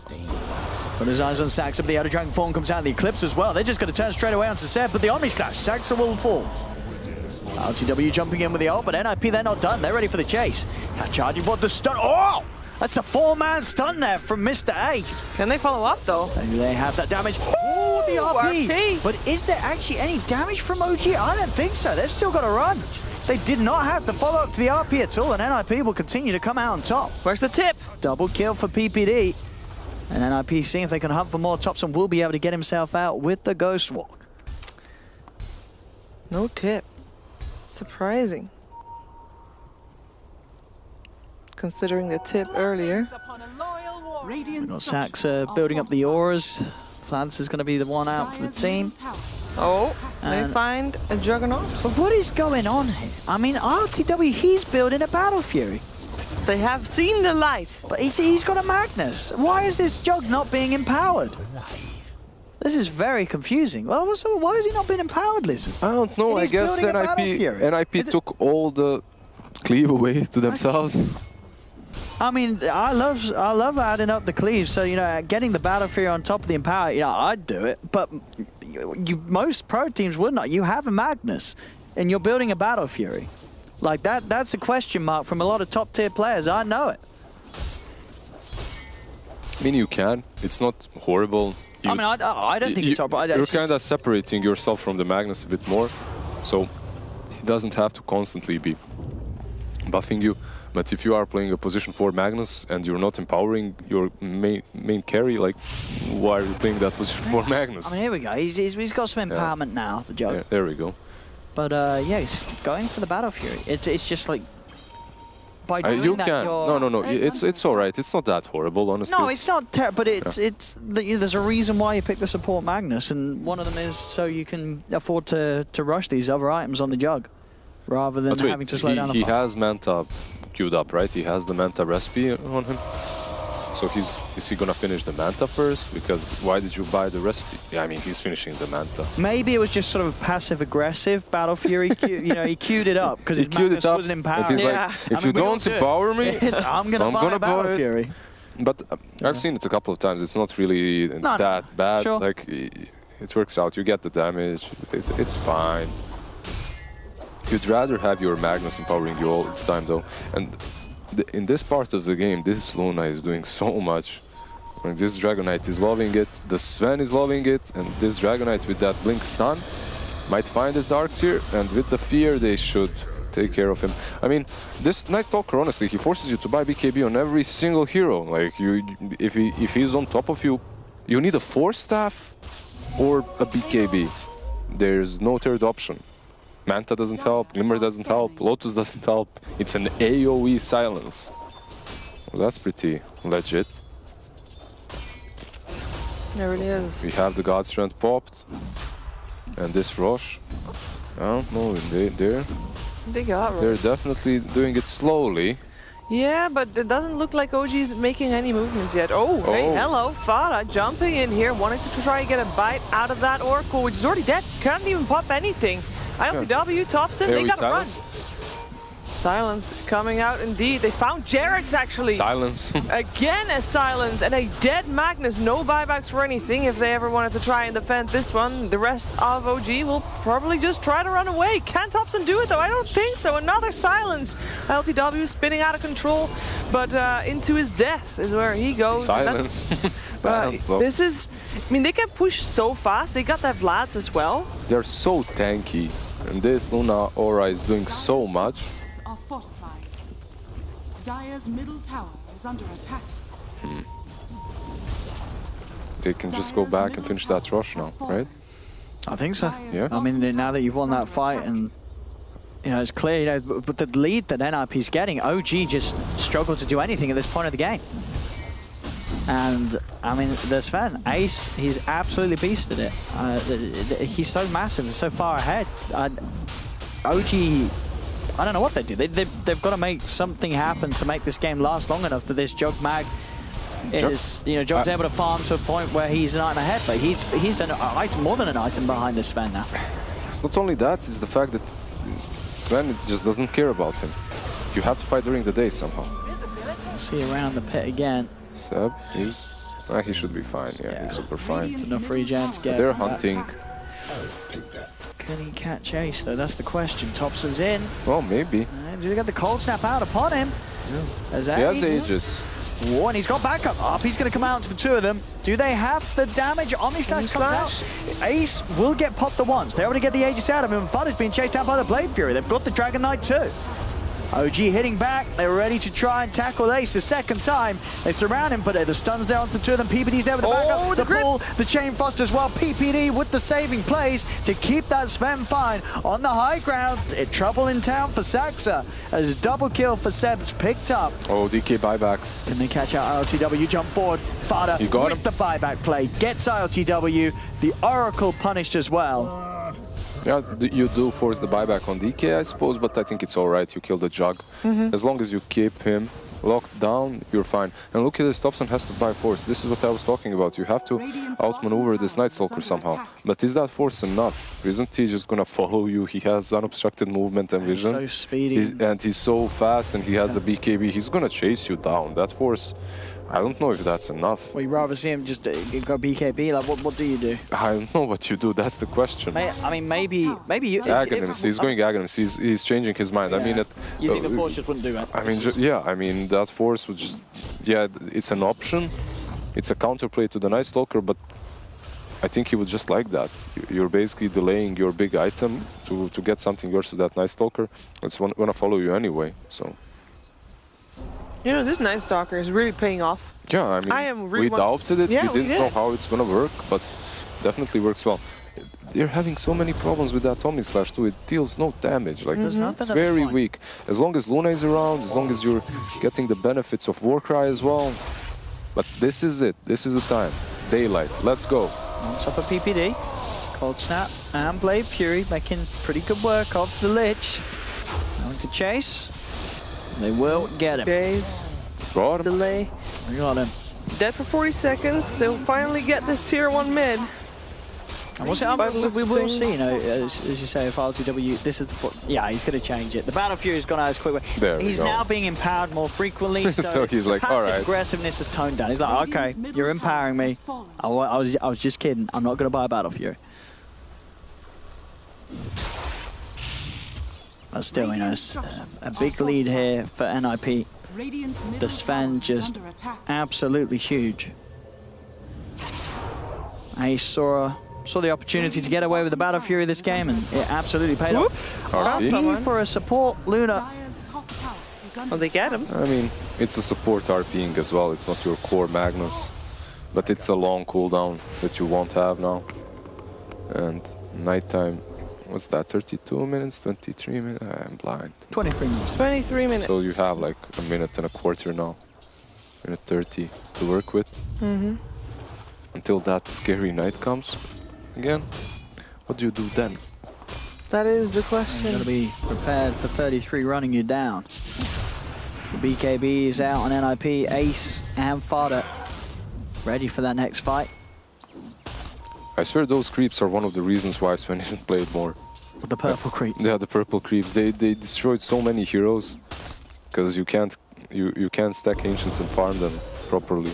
Put his eyes on Saxa, but the Outer Dragon form comes out of the Eclipse as well. They're just going to turn straight away onto Seb, but the Omni Slash, Saxa will fall. RTW jumping in with the ult, but NIP, they're not done. They're ready for the chase. Now charging for the stun. Oh! That's a 4-man stun there from Mr. Ace. Can they follow up, though? Maybe they have that damage. Oh, the RP. But is there actually any damage from OG? I don't think so. They've still got to run. They did not have the follow-up to the RP at all, and NIP will continue to come out on top. Where's the tip? Double kill for PPD. And NIP seeing if they can hunt for more. Thompson will be able to get himself out with the Ghost Walk. No tip. Surprising. Considering the tip earlier. Saxa building up the auras. Flans is going to be the one out for the team. Oh, they find a Juggernaut. But what is going on here? I mean, RTW, he's building a Battle Fury. They have seen the light. But he's got a Magnus. Why is this Jug not being empowered? This is very confusing. Well, so why is he not being empowered, Listen? I don't know. I guess NIP took all the cleave away to themselves. I mean, I love adding up the cleaves. So, you know, getting the Battle Fury on top of the Empower, you know, I'd do it. But most pro teams would not. You have a Magnus, and you're building a Battle Fury. Like, that's a question mark from a lot of top-tier players. I know it. I mean, you can. It's not horrible. I mean, I don't think it's horrible. You're kind of separating yourself from the Magnus a bit more. So, he doesn't have to constantly be buffing you. But if you are playing a position 4 Magnus and you're not empowering your main carry, like, why are you playing that position 4 Magnus? I mean, here we go. He's got some empowerment now, the Jug. Yeah, there we go. But yeah, he's going for the Battle Fury. It's just like by doing you that. Can. No. It's all right. It's not that horrible, honestly. No, it's not terrible. But it's there's a reason why you pick the support Magnus, and one of them is so you can afford to rush these other items on the Jug, rather than having to slow down the fight. He has Manta queued up, right? He has the Manta recipe on him. So is he gonna finish the Manta first? Because why did you buy the recipe? Yeah, I mean, he's finishing the Manta. Maybe it was just sort of passive-aggressive Battle Fury. You know, he queued it up because his Magnus wasn't empowered. And he's like, if you don't empower me, I'm gonna buy Battle Fury. But I've seen it a couple of times. It's not really that bad. Sure. Like, it works out. You get the damage. It's fine. You'd rather have your Magnus empowering you all the time, though. And in this part of the game, this Luna is doing so much. Like, this Dragonite is loving it, the Sven is loving it, and this Dragonite with that Blink stun might find his Darks here, and with the Fear they should take care of him. I mean, this Night Stalker, honestly, he forces you to buy BKB on every single hero. Like, if he's on top of you, you need a Force Staff or a BKB. There's no third option. Manta doesn't help, Glimmer doesn't help, Lotus doesn't help. It's an AoE silence. Well, that's pretty legit. There really is. We have the God Strength popped. And this Roche. I don't know, they're definitely doing it slowly. Yeah, but it doesn't look like OG is making any movements yet. Oh, hey, hello, Farah jumping in here, wanting to try and get a bite out of that Oracle, which is already dead. Can't even pop anything. ILPW, Thompson, they gotta run. Silence coming out indeed. They found Jared's actually. Silence. Again a silence and a dead Magnus. No buybacks for anything if they ever wanted to try and defend this one. The rest of OG will probably just try to run away. Can Thompson do it though? I don't think so. Another silence. LTW spinning out of control, but into his death is where he goes. Silence. This is, I mean, they can push so fast. They got that Vlads as well. They're so tanky, and this Luna Aura is doing so much. Are fortified. Dire's middle tower is under attack. They can just go back and finish that rush now, right? I think so. Yeah. I mean, now that you've won that fight, and you know, it's clear, you know, but the lead that NIP's getting, OG just struggled to do anything at this point of the game. And I mean, the Sven, Ace, he's absolutely beasted it. He's so massive and so far ahead. OG, I don't know what they do. They've got to make something happen to make this game last long enough that this Jug Mag is, you know, John's able to farm to a point where he's an item ahead, but he's an item, more than an item behind this Sven now. It's not only that, it's the fact that Sven just doesn't care about him. You have to fight during the day somehow. See around the pit again. Seb, he should be fine. Yeah, he's super fine. It's enough regen to get. They're hunting. Can he catch Ace though? That's the question. Thompson's in. Well, maybe. Do they get the cold snap out upon him? Yeah. As He has Aegis. Oh, and he's got backup up. He's going to come out to the two of them. Do they have the damage? Omni-Slash comes out. Ace will get popped the once. They're able to get the Aegis out of him. Fun is being chased down by the Blade Fury. They've got the Dragon Knight too. OG hitting back. They're ready to try and tackle Ace a second time. They surround him, but the stun's there onto the two of them. PPD's there with the backup. The pull, the chain thrust as well. PPD with the saving plays to keep that Sven fine on the high ground. Trouble in town for Saxa as double kill for Seb's picked up. Oh, DK buybacks. Can they catch out ILTW? Jump forward. Fada with the buyback play. Gets ILTW. The Oracle punished as well. Yeah, you do force the buyback on DK, I suppose, but I think it's all right. You kill the Jug. As long as you keep him locked down, you're fine. And look at this, Thompson has to buy force. This is what I was talking about. You have to outmaneuver this Night Stalker somehow. But is that force enough? Isn't he just gonna follow you? He has unobstructed movement and vision. He's so speedy. And he's so fast, and he has a BKB. He's gonna chase you down. That force, I don't know if that's enough. Well, you'd rather see him just go BKB. Like, what do you do? I don't know what you do. That's the question. I mean, maybe you. Aghanims. He's going Aghanims. He's changing his mind. Yeah. I mean, you think the force just wouldn't do that? I mean, yeah. I mean, that force would just. Yeah, it's an option. It's a counterplay to the Night Stalker, but I think he would just like that. You're basically delaying your big item to get something versus that Night Stalker. It's gonna follow you anyway. So. You know, this Night Stalker is really paying off. Yeah, I mean, we doubted it. Yeah, we didn't know how it's gonna work, but definitely works well. They're having so many problems with that Omni-Slash too. It deals no damage. Like it's very weak. As long as Luna is around, as long as you're getting the benefits of Warcry as well. But this is it. This is the time. Daylight. Let's go. On top of PPD, Cold Snap and Blade Fury making pretty good work of the Lich. Going to chase. They will get him. Days. Got him. Delay. We got him. Dead for 40 seconds. They'll finally get this tier 1 mid. And we will see, you know, as you say, if RTW, this is the, yeah, he's going to change it. The Battle Fury's gone out as quick. He's now being empowered more frequently, so he's like, all right. Aggressiveness is toned down. He's like, okay, you're empowering me. I was just kidding. I'm not going to buy a Battle Fury. But still, you know, a big lead here for NIP. The Sven just absolutely huge. Ace saw the opportunity to get away with the Battle Fury this game, and it absolutely paid off. RP for a support Luna. Well, they get him. I mean, it's a support RPing as well. It's not your core Magnus, but it's a long cooldown that you won't have now. And nighttime, what's that? 32 minutes, 23 minutes? I'm blind. 23 minutes. 23 minutes. So you have like a minute and a quarter now, minute 30 to work with. Until that scary night comes again. What do you do then? That is the question. You're going to be prepared for 33 running you down. The BKB is out on NIP, Ace and Fada ready for that next fight. I swear those creeps are one of the reasons why Sven isn't played more. The purple creep. Yeah, the purple creeps. They destroyed so many heroes because you can't stack ancients and farm them properly.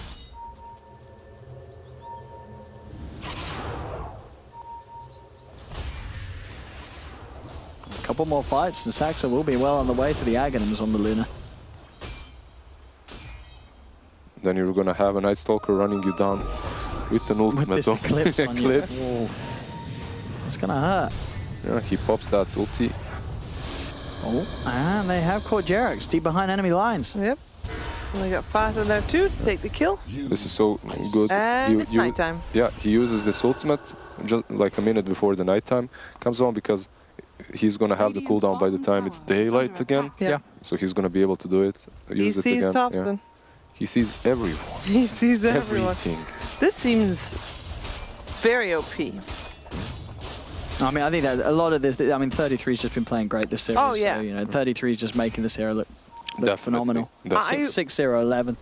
A couple more fights and Saxa will be well on the way to the Aghanims on the Luna. Then you're gonna have a Night Stalker running you down with an ultimate. With this Eclipse on you. It's gonna hurt. Yeah, he pops that ulti. Oh, and they have caught Jerax deep behind enemy lines. Yep. And they got Fata there too to take the kill. This is so good. And it's nighttime. Yeah, he uses this ultimate just like a minute before the nighttime comes on because he's gonna have the cooldown by the time it's daylight again. Yeah. So he's gonna be able to do it. Use it again. Thompson. Yeah. He sees everyone. He sees everyone. Everything. This seems very OP. I mean, I think that a lot of this, I mean, 33's just been playing great this series. Oh, yeah. So, you know, 33's just making this era look phenomenal. Definitely. 6-0-11.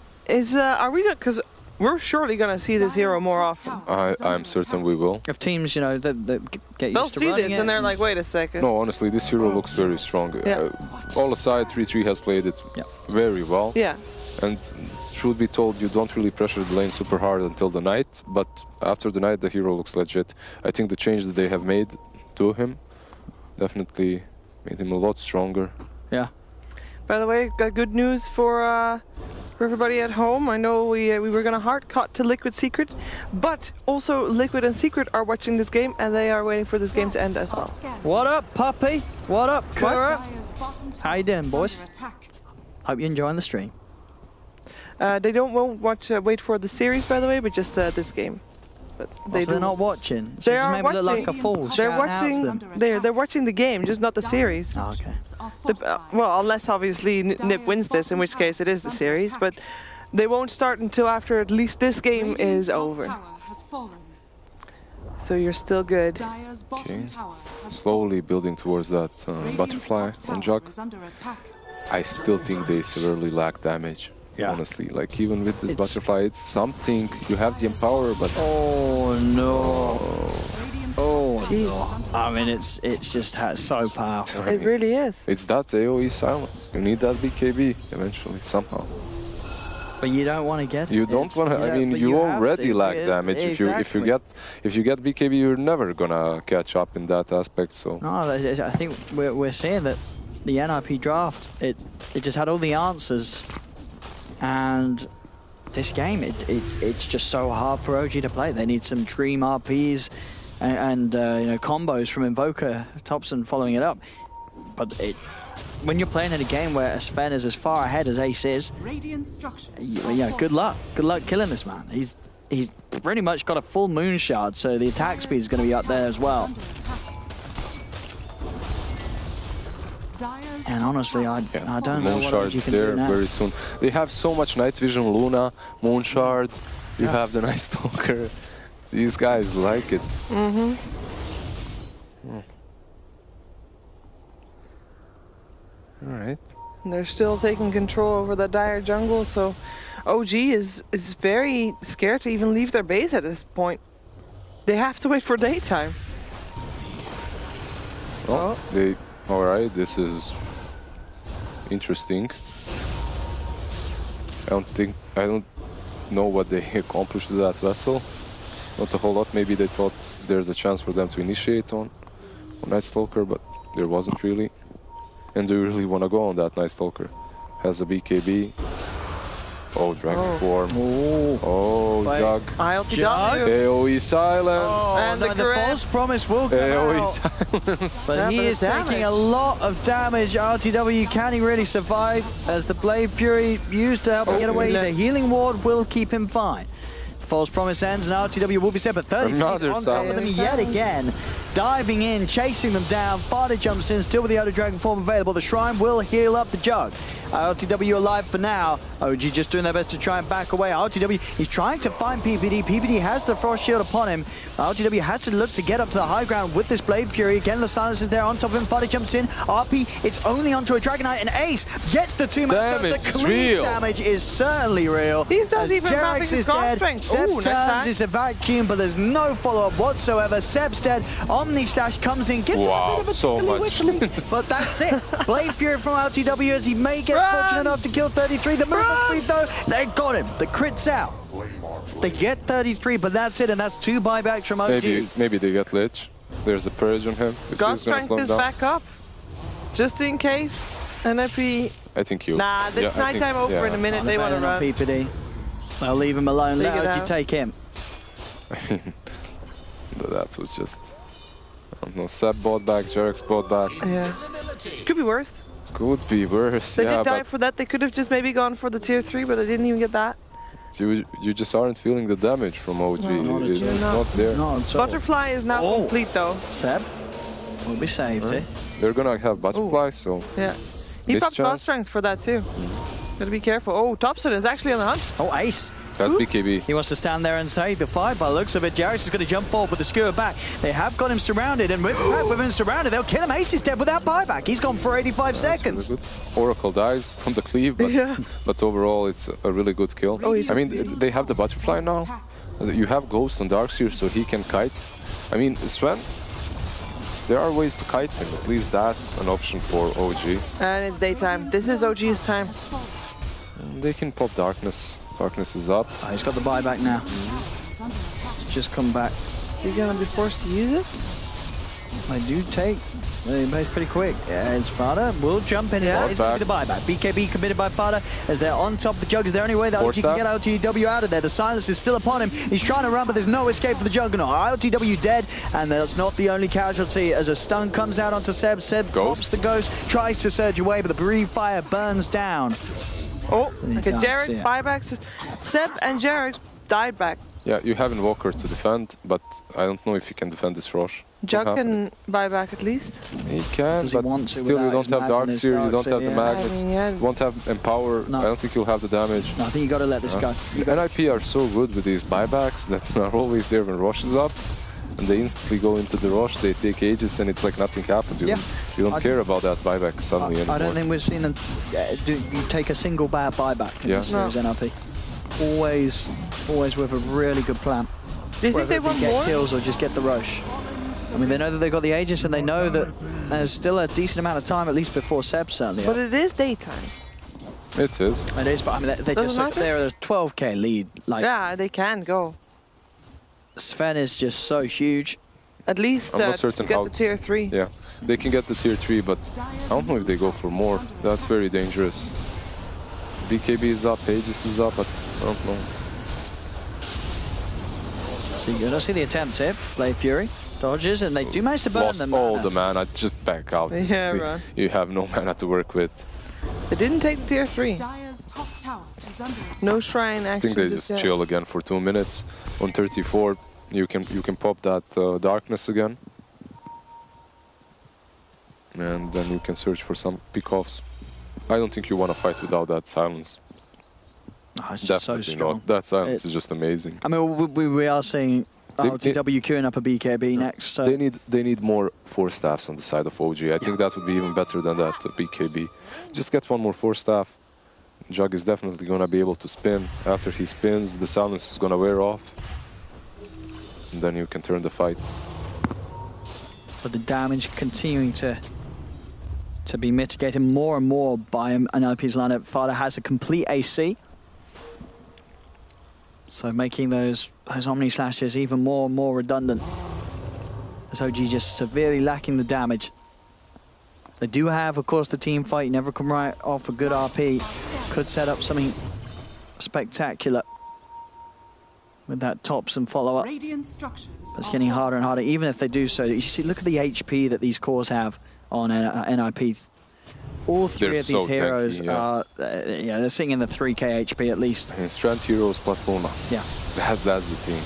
Are we good? Because we're surely going to see this hero more often. I'm certain we will. If teams, you know, that get They'll used to see running this it and they're like, wait a second. No, honestly, this hero looks very strong. Yeah. All aside, 3-3 has played it very well. Yeah. And truth be told, you don't really pressure the lane super hard until the night, but after the night, the hero looks legit. I think the change that they have made to him definitely made him a lot stronger. Yeah. By the way, got good news for everybody at home. I know we were going to hard cut to Liquid Secret, but also Liquid and Secret are watching this game and they are waiting for this game to end as well. What up, puppy? What up, What? How you doing, boys? Hope you're enjoying the stream. They won't wait for the series, by the way, but just this game. But They're not watching. So They it just are made me look like a watching. fool. They're shouting out to watching. them. They're watching the game, just not the series. Oh, okay. Well, unless obviously Nip wins this, in which case it is the series. But they won't start until after at least this game is over. So you're still good. Okay. Slowly building towards that butterfly on Jug. I still think they severely lack damage. Yeah. Honestly, like even with this butterfly, it's something. You have the empower, but Oh no! Oh no! I mean, it's just so powerful. I It mean, really is. it's that AOE silence. You need that BKB eventually somehow. But you don't want to get. You don't want to. I mean, you already lack damage. If you get BKB, you're never gonna catch up in that aspect. So No, I think we're seeing that the NIP draft it just had all the answers, and this game it's just so hard for OG to play. They need some Dream RPs and you know, combos from Invoker, Thompson following it up. But when you're playing in a game where Sven is as far ahead as Ace is, yeah, good luck killing this man. He's pretty much got a full moon shard, so the attack speed is going to be up there as well. And honestly, I don't know what OG can there do now. very soon. They have so much night vision, Luna, Moonshard. You have the Night Stalker. These guys like it. Mm-hmm. All right. And they're still taking control over the dire jungle, so OG is very scared to even leave their base at this point. They have to wait for daytime. Oh, all right, this is interesting. I don't know what they accomplished with that vessel. Not a whole lot. Maybe they thought there's a chance for them to initiate on Night Stalker, but there wasn't really. And do you really want to go on that Night Stalker? Has a BKB. Oh, Dragon Form. Oh, Jug. ILTW. AOE silence. Oh, and no, the false promise will come AOE out. silence. But he is taking a lot of damage. RTW, can he really survive? As the Blade Fury used to help him get away, the healing ward will keep him fine. False promise ends and RTW will be set, but 33 on top of them yet again. Diving in, chasing them down. Farder jumps in, still with the other Dragon Form available. The Shrine will heal up the Jug. RTW alive for now. OG just doing their best to try and back away. RTW, he's trying to find PPD. PPD has the Frost Shield upon him. RTW has to look to get up to the high ground with this Blade Fury. Again, the silence is there on top of him. Farder jumps in. RP, it's only onto a Dragonite, and Ace gets the 2 man. The clean damage is certainly real. He's not even having his guard strength. Seb turns, it's a vacuum, but there's no follow-up whatsoever. Seb's dead. Omni-Stash comes in, gives him a bit of a so much. but that's it. Blade Fury from RTW as he may get fortunate enough to kill 33. The movement speed, though, they got him. The crit's out. They get 33, but that's it, and that's 2 buybacks from OG. Maybe they get Lich. There's a purge on him, which God is going to strength slow him is down. back up, just in case. And if he... I think you. Nah, it's nighttime over in a minute. They want to run. PPD. They'll leave him alone. Let OG take him. I mean, that was just... I don't know, Seb bought back, Jarek's bought back. Yeah. Could be worse. Could be worse, They yeah, did die but for that. They could have just maybe gone for the tier 3, but they didn't even get that. you just aren't feeling the damage from OG. It's not there. Butterfly is now complete, though. Seb will be saved, eh? They're gonna have Butterfly, so... Yeah. He popped God strength for that, too. Gotta be careful. Oh, Thompson is actually on the hunt. Oh, Ace. That's BKB. He wants to stand there and say the fight. By the looks of it, Jarix is going to jump forward with the skewer back. They have got him surrounded, and with him surrounded, they'll kill him. Ace is dead without buyback. He's gone for 85 seconds. Really Oracle dies from the cleave, but overall it's a really good kill. Oh, I mean, they have the butterfly now. You have Ghost on Darkseer, so he can kite. I mean, Sven, there are ways to kite him. At least that's an option for OG. And it's daytime. This is OG's time. They can pop Darkness. Darkness is up. Oh, he's got the buyback now. Just come back. You're gonna be forced to use it? I do take. They plays pretty quick. Yeah, it's Fada. Will jump in. Yeah, it's going to be the buyback. BKB committed by Fada as they're on top of the jug. Is there any way that OG can get LTW out of there? The silence is still upon him. He's trying to run, but there's no escape for the Juggernaut. LTW dead, and that's not the only casualty as a stun comes out onto Seb. Seb pops the ghost, tries to surge away, but the Breathe Fire burns down. Oh, okay, Jarix buybacks. Seb and Jarix died back. Yeah, you have Invoker to defend, but I don't know if you can defend this Rosh. Jug can buy back at least. He can, Does he but want to still you don't have Darkseer, you don't have the Magnus, you won't have Empower, No. I don't think you'll have the damage. No, I think you got to let this go. NIP are so good with these buybacks that are always there when Rosh is up, and they instantly go into the Rosh, they take Aegis, and it's like nothing happened. You don't care about that buyback suddenly anymore. I don't think we've seen them take a single bad buyback in this series NIP. Always with a really good plan. Do you think they want more? Get kills or just get the Rosh. I mean, they know that they've got the Aegis, and they know that there's still a decent amount of time, at least before Seb, certainly. But it is daytime. It is. It is, but I mean, they just they're a 12k lead. Like, yeah, they can go. Sven is just so huge. At least I'm not certain get how the tier 3. Yeah, they can get the tier 3, but I don't know if they go for more. That's very dangerous. BKB is up, Aegis is up, but I don't know. So you're gonna see the attempt here. Blade Fury dodges, and they do manage to burn Lost them. all the mana, just back out. Yeah, right. You have no mana to work with. They didn't take the tier 3. Dire's top tower is under attack. No shrine I actually. think they just chill again for 2 minutes. On 34, you can pop that Darkness again. And then you can search for some pick-offs. I don't think you want to fight without that silence. Oh, it's just so strong. Not. That silence is just amazing. I mean, we are seeing LTW queuing up a BKB next. So. They need more 4-staffs on the side of OG. I think that would be even better than that BKB. Just get one more 4-staff. Jug is definitely going to be able to spin. After he spins, the silence is going to wear off. And then you can turn the fight. But the damage continuing to be mitigated more and more by NIP's lineup. Fada has a complete AC. So making those Omni Slashes even more and more redundant. As OG just severely lacking the damage. They do have, of course, the team fight. You never come right off a good RP. Could set up something spectacular with that tops and follow-up. That's getting harder and harder, even if they do so. You see, look at the HP that these cores have on NIP. All three of these heroes are, they're sitting in the 3k HP at least. And Strength heroes plus Luna. Yeah. That's the team.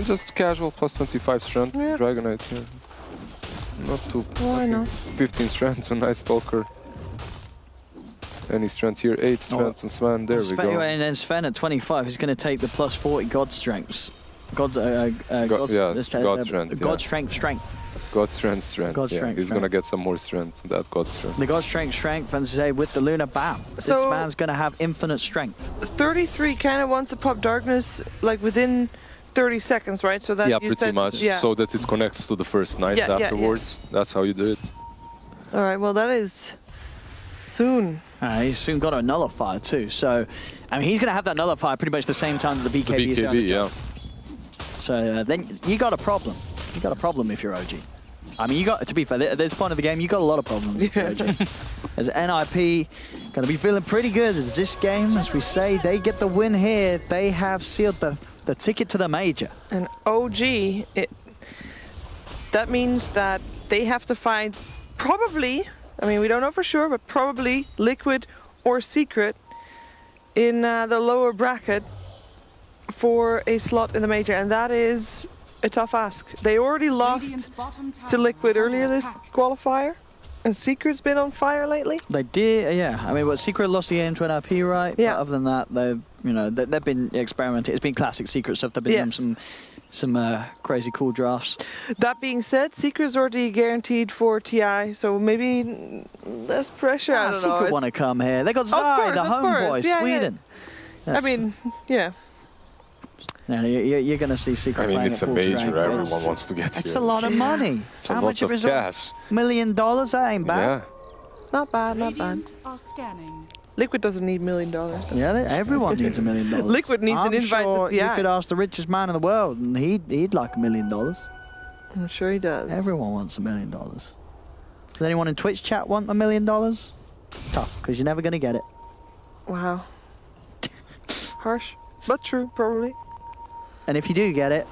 Just casual plus 25 strength, Dragonite here. Not too... Why not? 15 strength, a nice Stalker. Any strength here, 8 strength and Sven, there we go. And then Sven at 25 is going to take the plus 40 God Strengths. God Strength. He's going to get some more strength, that God Strength. The God Strength, and say with the Luna Bam. This man's going to have infinite strength. 33 kind of wants to pop Darkness like within 30 seconds, right? So that pretty much. So that it connects to the first night afterwards. That's how you do it. All right, well, that is soon. He's soon got a Nullifier too. So, I mean, he's going to have that Nullifier pretty much the same time that the BKB is going to So then you got a problem. You got a problem if you're OG. I mean, you got, to be fair, at this point of the game, you got a lot of problems if you're OG. As NIP going to be feeling pretty good as this game, as we say, they get the win here. They have sealed the ticket to the major. And OG, that means that they have to find probably, I mean, we don't know for sure, but probably Liquid or Secret in the lower bracket for a slot in the major, and that is a tough ask. They already lost to Liquid earlier this qualifier, And Secret's been on fire lately? They did, yeah. I mean, Secret lost the game to NRP, right? Yeah. But other than that, they've been experimenting. It's been classic Secret stuff. They've been doing some crazy cool drafts. That being said, Secret's already guaranteed for TI, so maybe less pressure. I don't know. Secret want to come here. They got Zai, the homeboy, Sweden. I mean, yeah. No, you're going to see Secret. I mean, playing it's at a full major. strength. Everyone wants to get here. It's a lot of money. It's a How lot much of it? cash. $1 million? That ain't bad. Yeah. Not bad, not bad. Radiant are scanning. Liquid doesn't need $1 million. Yeah, everyone needs $1 million. Liquid needs an invite sure to TI. You could ask the richest man in the world, and he'd like $1 million. I'm sure he does. Everyone wants $1 million. Does anyone in Twitch chat want $1 million? Tough, because you're never going to get it. Wow. Harsh, but true, probably. And if you do get it,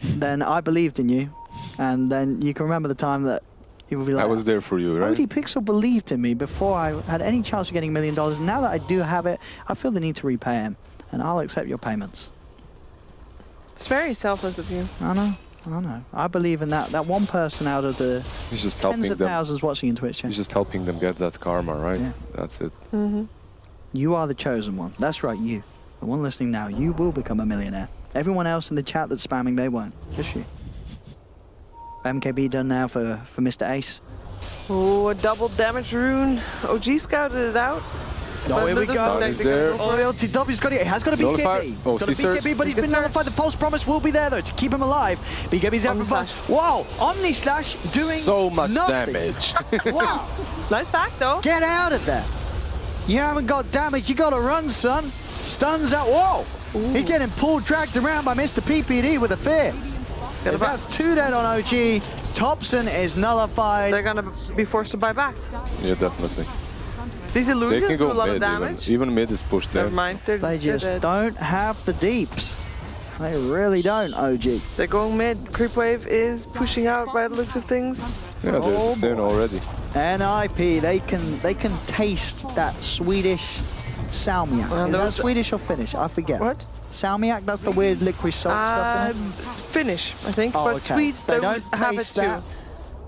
then I believed in you, and then you can remember the time that you will be like, I was there for you, right? OD Pixel believed in me before I had any chance of getting $1 million. And now that I do have it, I feel the need to repay him, and I'll accept your payments. It's very selfless of you. I know. I believe in that one person out of the He's just helping tens of them. thousands watching in Twitch chat. He's just helping them get that karma, right? Yeah. That's it. Mm-hmm. You are the chosen one. That's right, you. The one listening now, you will become a millionaire. Everyone else in the chat that's spamming, they won't. Just you. MKB done now for Mr. Ace. Oh, a double damage rune. OG scouted it out. Oh, here we go. He's there. Oh, the LTW's got it. It has got to be Nullify. BKB. Oh, It's got to be Caesars. BKB, but he's been nullified. The false promise will be there, though, to keep him alive. BKB's out Omni for fun. slash. Wow, Omni Slash doing So much nothing. damage. Wow, Nice back, though. get out of there. You haven't got damage. You got to run, son. Stuns out. Whoa. He's getting pulled, dragged around by Mr. PPD with a fear. If that's 2 dead on OG, Thompson is nullified. They're going to be forced to buy back. Yeah, definitely. These They illusions can do a go lot of mid damage. even mid is pushed there. Never mind. They just dead. don't have the deeps. They really don't, OG. They're going mid. Creep wave is pushing out by the looks of things. Yeah, they're Oh, just in already. NIP, they can taste that Swedish salmiak. Is that those- Swedish or Finnish? I forget. What? Salmiak, that's the weird licorice salt stuff in it? Finnish, I think. Oh, but okay. Swedes They don't have it taste too. that.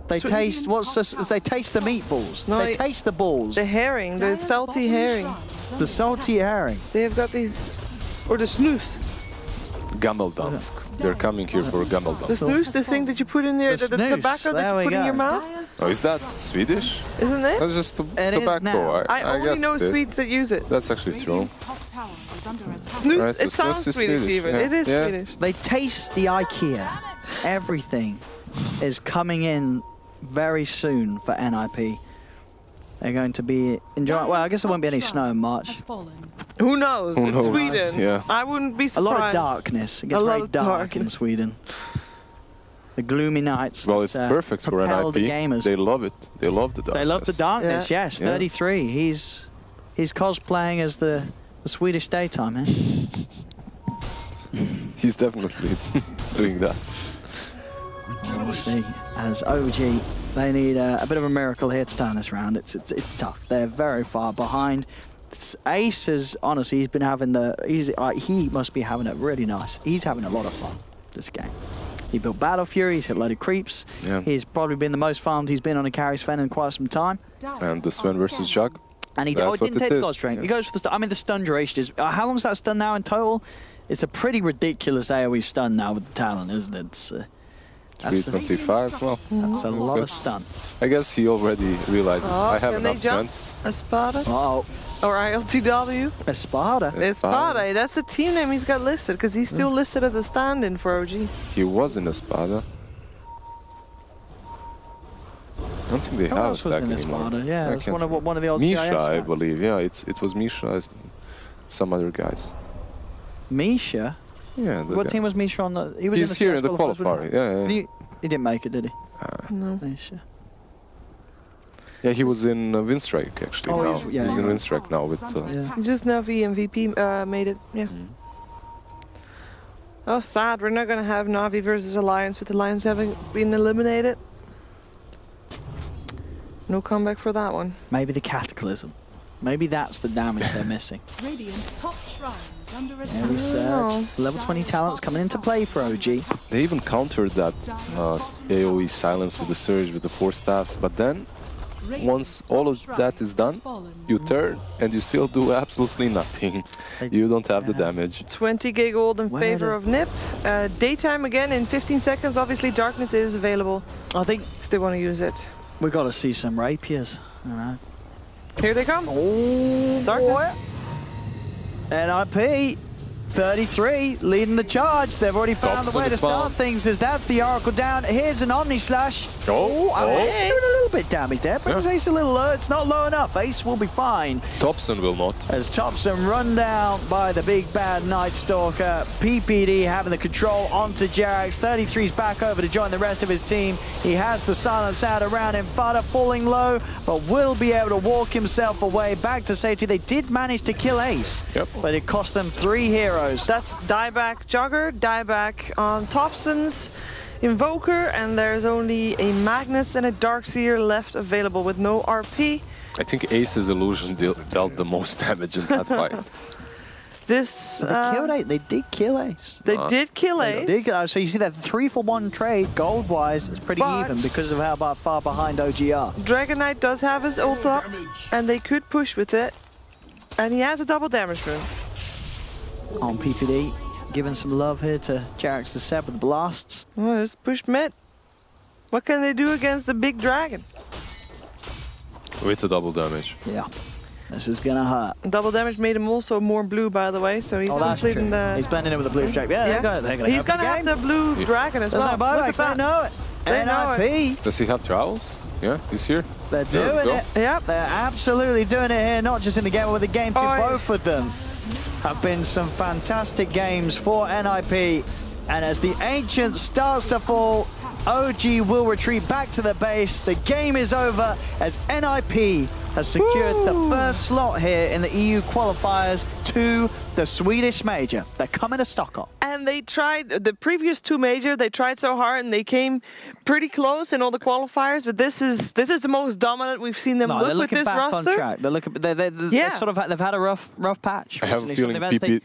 They Swedes- taste, they taste the meatballs. No, they taste the balls. The herring, the Dire's salty bottom herring. shrine is The under salty herring. They have got these, or the snus. Gammeldansk. They're coming here for The Gammeldansk. snus, the thing that you put in there, The the snus, tobacco that there you we put in go. your mouth, Dire's Oh, is that Swedish? isn't it? That's just It is tobacco. now. I only guess know it is. Swedes that use it. That's actually true. Radiant's top tower is under attack. Snus, Right, so it sounds snus is Swedish Swedish, even. yeah. It is Yeah. Swedish. They taste the IKEA. Everything is coming in very soon for NIP. They're going to be enjoying. Well, I guess there won't be any snow in March. Has fallen. Who knows? Who It's knows? Sweden. Yeah. I wouldn't be A surprised. lot of darkness. It gets A lot very of dark in darkness. Sweden. The gloomy nights. Well, that, it's perfect for propel the NIP. gamers. They love it. They love the darkness. They love the darkness. Yeah. Yes, Yeah. 33. He's cosplaying as the Swedish daytime. Eh? He's definitely doing that. We'll see. As OG, they need a bit of a miracle here to turn this round. It's tough. They're very far behind. Ace is honestly, he's been having he must be having it really nice. He's having a lot of fun this game. He built Battle Fury. He's hit a load of creeps. Yeah. He's probably been the most farmed he's been on a carry Sven in quite some time. And the Sven versus Jack. And he That's didn't what take it the is, God Strength. yeah. He goes for the stun. I mean, the stun duration is... how long is that stun now in total? It's a pretty ridiculous AoE stun now with the Talon, isn't it? It's, that's 325. Well, a lot good. of stun. I guess he already realizes I have can they enough jump? strength. Espada? Uh-oh. Or ILTW? Espada. Espada. That's the team name he's got listed, because he's still listed as a stand-in for OG. He was in Espada. I don't think they Who have a else was stack in anymore. Espada? Yeah, I it was can't one of the old Misha, CIS I stacks. believe. Yeah, it was Misha and some other guys. Misha? Yeah. What team was Misha on? He was He's in the here CS in the qualifiers, wasn't qualifier. Yeah, he? yeah. He didn't make it, did he? No. Misha. Yeah, he was in Winstrike actually Oh, now. he's- yeah, He's in yeah. Winstrike now with. Yeah. Just Navi MVP made it, yeah. Oh, sad. We're not going to have Navi versus Alliance with Alliance having been eliminated. No comeback for that one. Maybe the Cataclysm. Maybe that's the damage they're missing. Radiant's top shrine is under There we attack. surge. Level 20 talents coming into play for OG. They even countered that AoE silence with the surge with the 4 staffs, but then once all of that is done, you turn and you still do absolutely nothing. You don't have the damage. 20k gold in favor of Nip. Daytime again in 15 seconds. Obviously, darkness is available. I think if they want to use it. We've got to see some rapiers. All right. Here they come. Oh, darkness. NIP 33 leading the charge. They've already found a way to start things as that's the Oracle down. Here's an Omni Slash. Doing a little bit damage there. Brings Ace a little low. It's not low enough. Ace will be fine. Thompson will not. As Thompson run down by the big bad Night Stalker. PPD having the control onto Jarax. 33's back over to join the rest of his team. He has the silence out around him. Fada falling low, but will be able to walk himself away back to safety. They did manage to kill Ace, but it cost them 3 heroes. That's dieback Jogger, dieback on Thompson's Invoker, and there's only a Magnus and a Darkseer left available with no RP. I think Ace's illusion dealt the most damage in that fight. This they killed Ace. They did kill Ace. They did kill Ace. So you see that 3-for-1 trade gold-wise is pretty even because of how far behind OGR. Dragon Knight does have his ult up, and they could push with it, and he has a double damage rune. On PPD, giving some love here to Jarax the Seb with the blasts. Oh, just push mid. What can they do against the big dragon? With the double damage. Yeah, this is gonna hurt. Double damage made him also more blue, by the way, so he's completing the... He's blending in with the blue dragon. Yeah, he's gonna have the blue dragon as well. No buybacks, they know it. They know NIP. Does he have travels? Yeah, he's here. They're doing it. Yep. They're absolutely doing it here, not just in the game, but with the game too. Both of them have been some fantastic games for NIP. And as the Ancient starts to fall, OG will retreat back to the base. The game is over as NIP has secured the first slot here in the EU qualifiers to the Swedish major. They're coming to Stockholm. And they tried, the previous 2 major, they tried so hard and they came pretty close in all the qualifiers, but this is the most dominant we've seen them look with this roster. On track. They're looking, they're sort of, they've had a rough patch. I have a feeling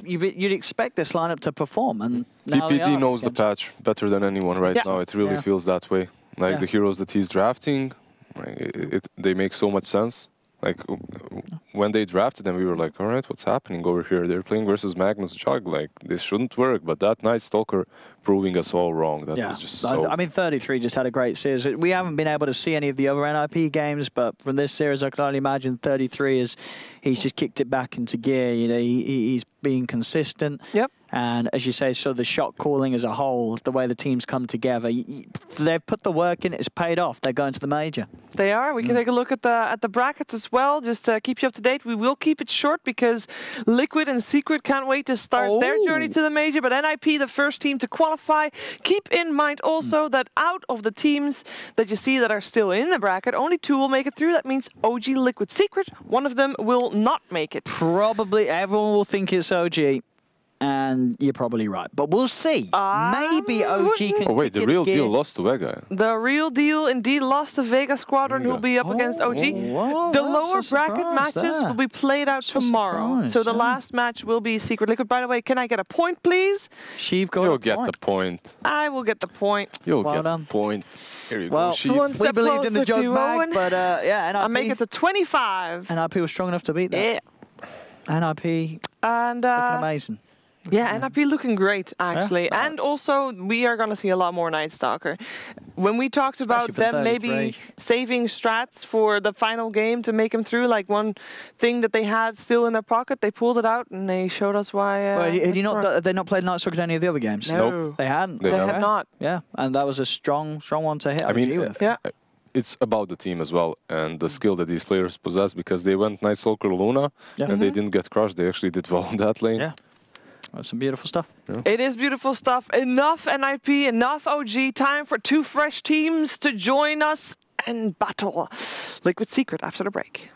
you'd expect this lineup to perform, and now PPD knows the patch better than anyone right now. It really feels that way. Like the heroes that he's drafting, they make so much sense. Like when they drafted them, we were like, all right, what's happening over here? They're playing versus Magnus Jug. Like this shouldn't work. But that Night Stalker proving us all wrong. That was just so... I mean, 33 just had a great series. We haven't been able to see any of the other NIP games, but from this series, I can only imagine 33 he's just kicked it back into gear. You know, he's being consistent. Yep. And as you say, so the shot calling as a whole, the way the teams come together, they've put the work in. It's paid off. They're going to the major. They are. We can take a look at the brackets as well, just to keep you up to date. We will keep it short because Liquid and Secret can't wait to start their journey to the major. But NIP, the first team to qualify. Keep in mind also that out of the teams that you see that are still in the bracket, only 2 will make it through. That means OG, Liquid, Secret. One of them will not make it. Probably everyone will think it's OG. And you're probably right. But we'll see. Maybe OG can... Oh, wait, the real deal lost to Vega. The real deal indeed lost to Vega Squadron, who'll be up against OG. The lower bracket matches will be played out tomorrow. So the last match will be Secret Liquid. By the way, can I get a point, please? You'll get the point. I will get the point. You'll get the point. Here you go, Sheev. We believed in the jug bag, but yeah, NIP... I'll make it to 25. NIP was strong enough to beat that. Yeah. NIP and looking amazing. Yeah, NIP looking great, actually. Yeah. And also, we are going to see a lot more Night Stalker. When we talked about them maybe saving strats for the final game to make them through, like one thing that they had still in their pocket, they pulled it out and they showed us why. Have they not played Night Stalker in any of the other games? No. Nope. They hadn't? They have not. Yeah, and that was a strong one to hit. I mean, it's about the team as well and the skill that these players possess because they went Night Stalker Luna and they didn't get crushed. They actually did well in that lane. Yeah. That's some beautiful stuff. Yeah. It is beautiful stuff. Enough NIP, enough OG. Time for 2 fresh teams to join us and battle Liquid Secret after the break.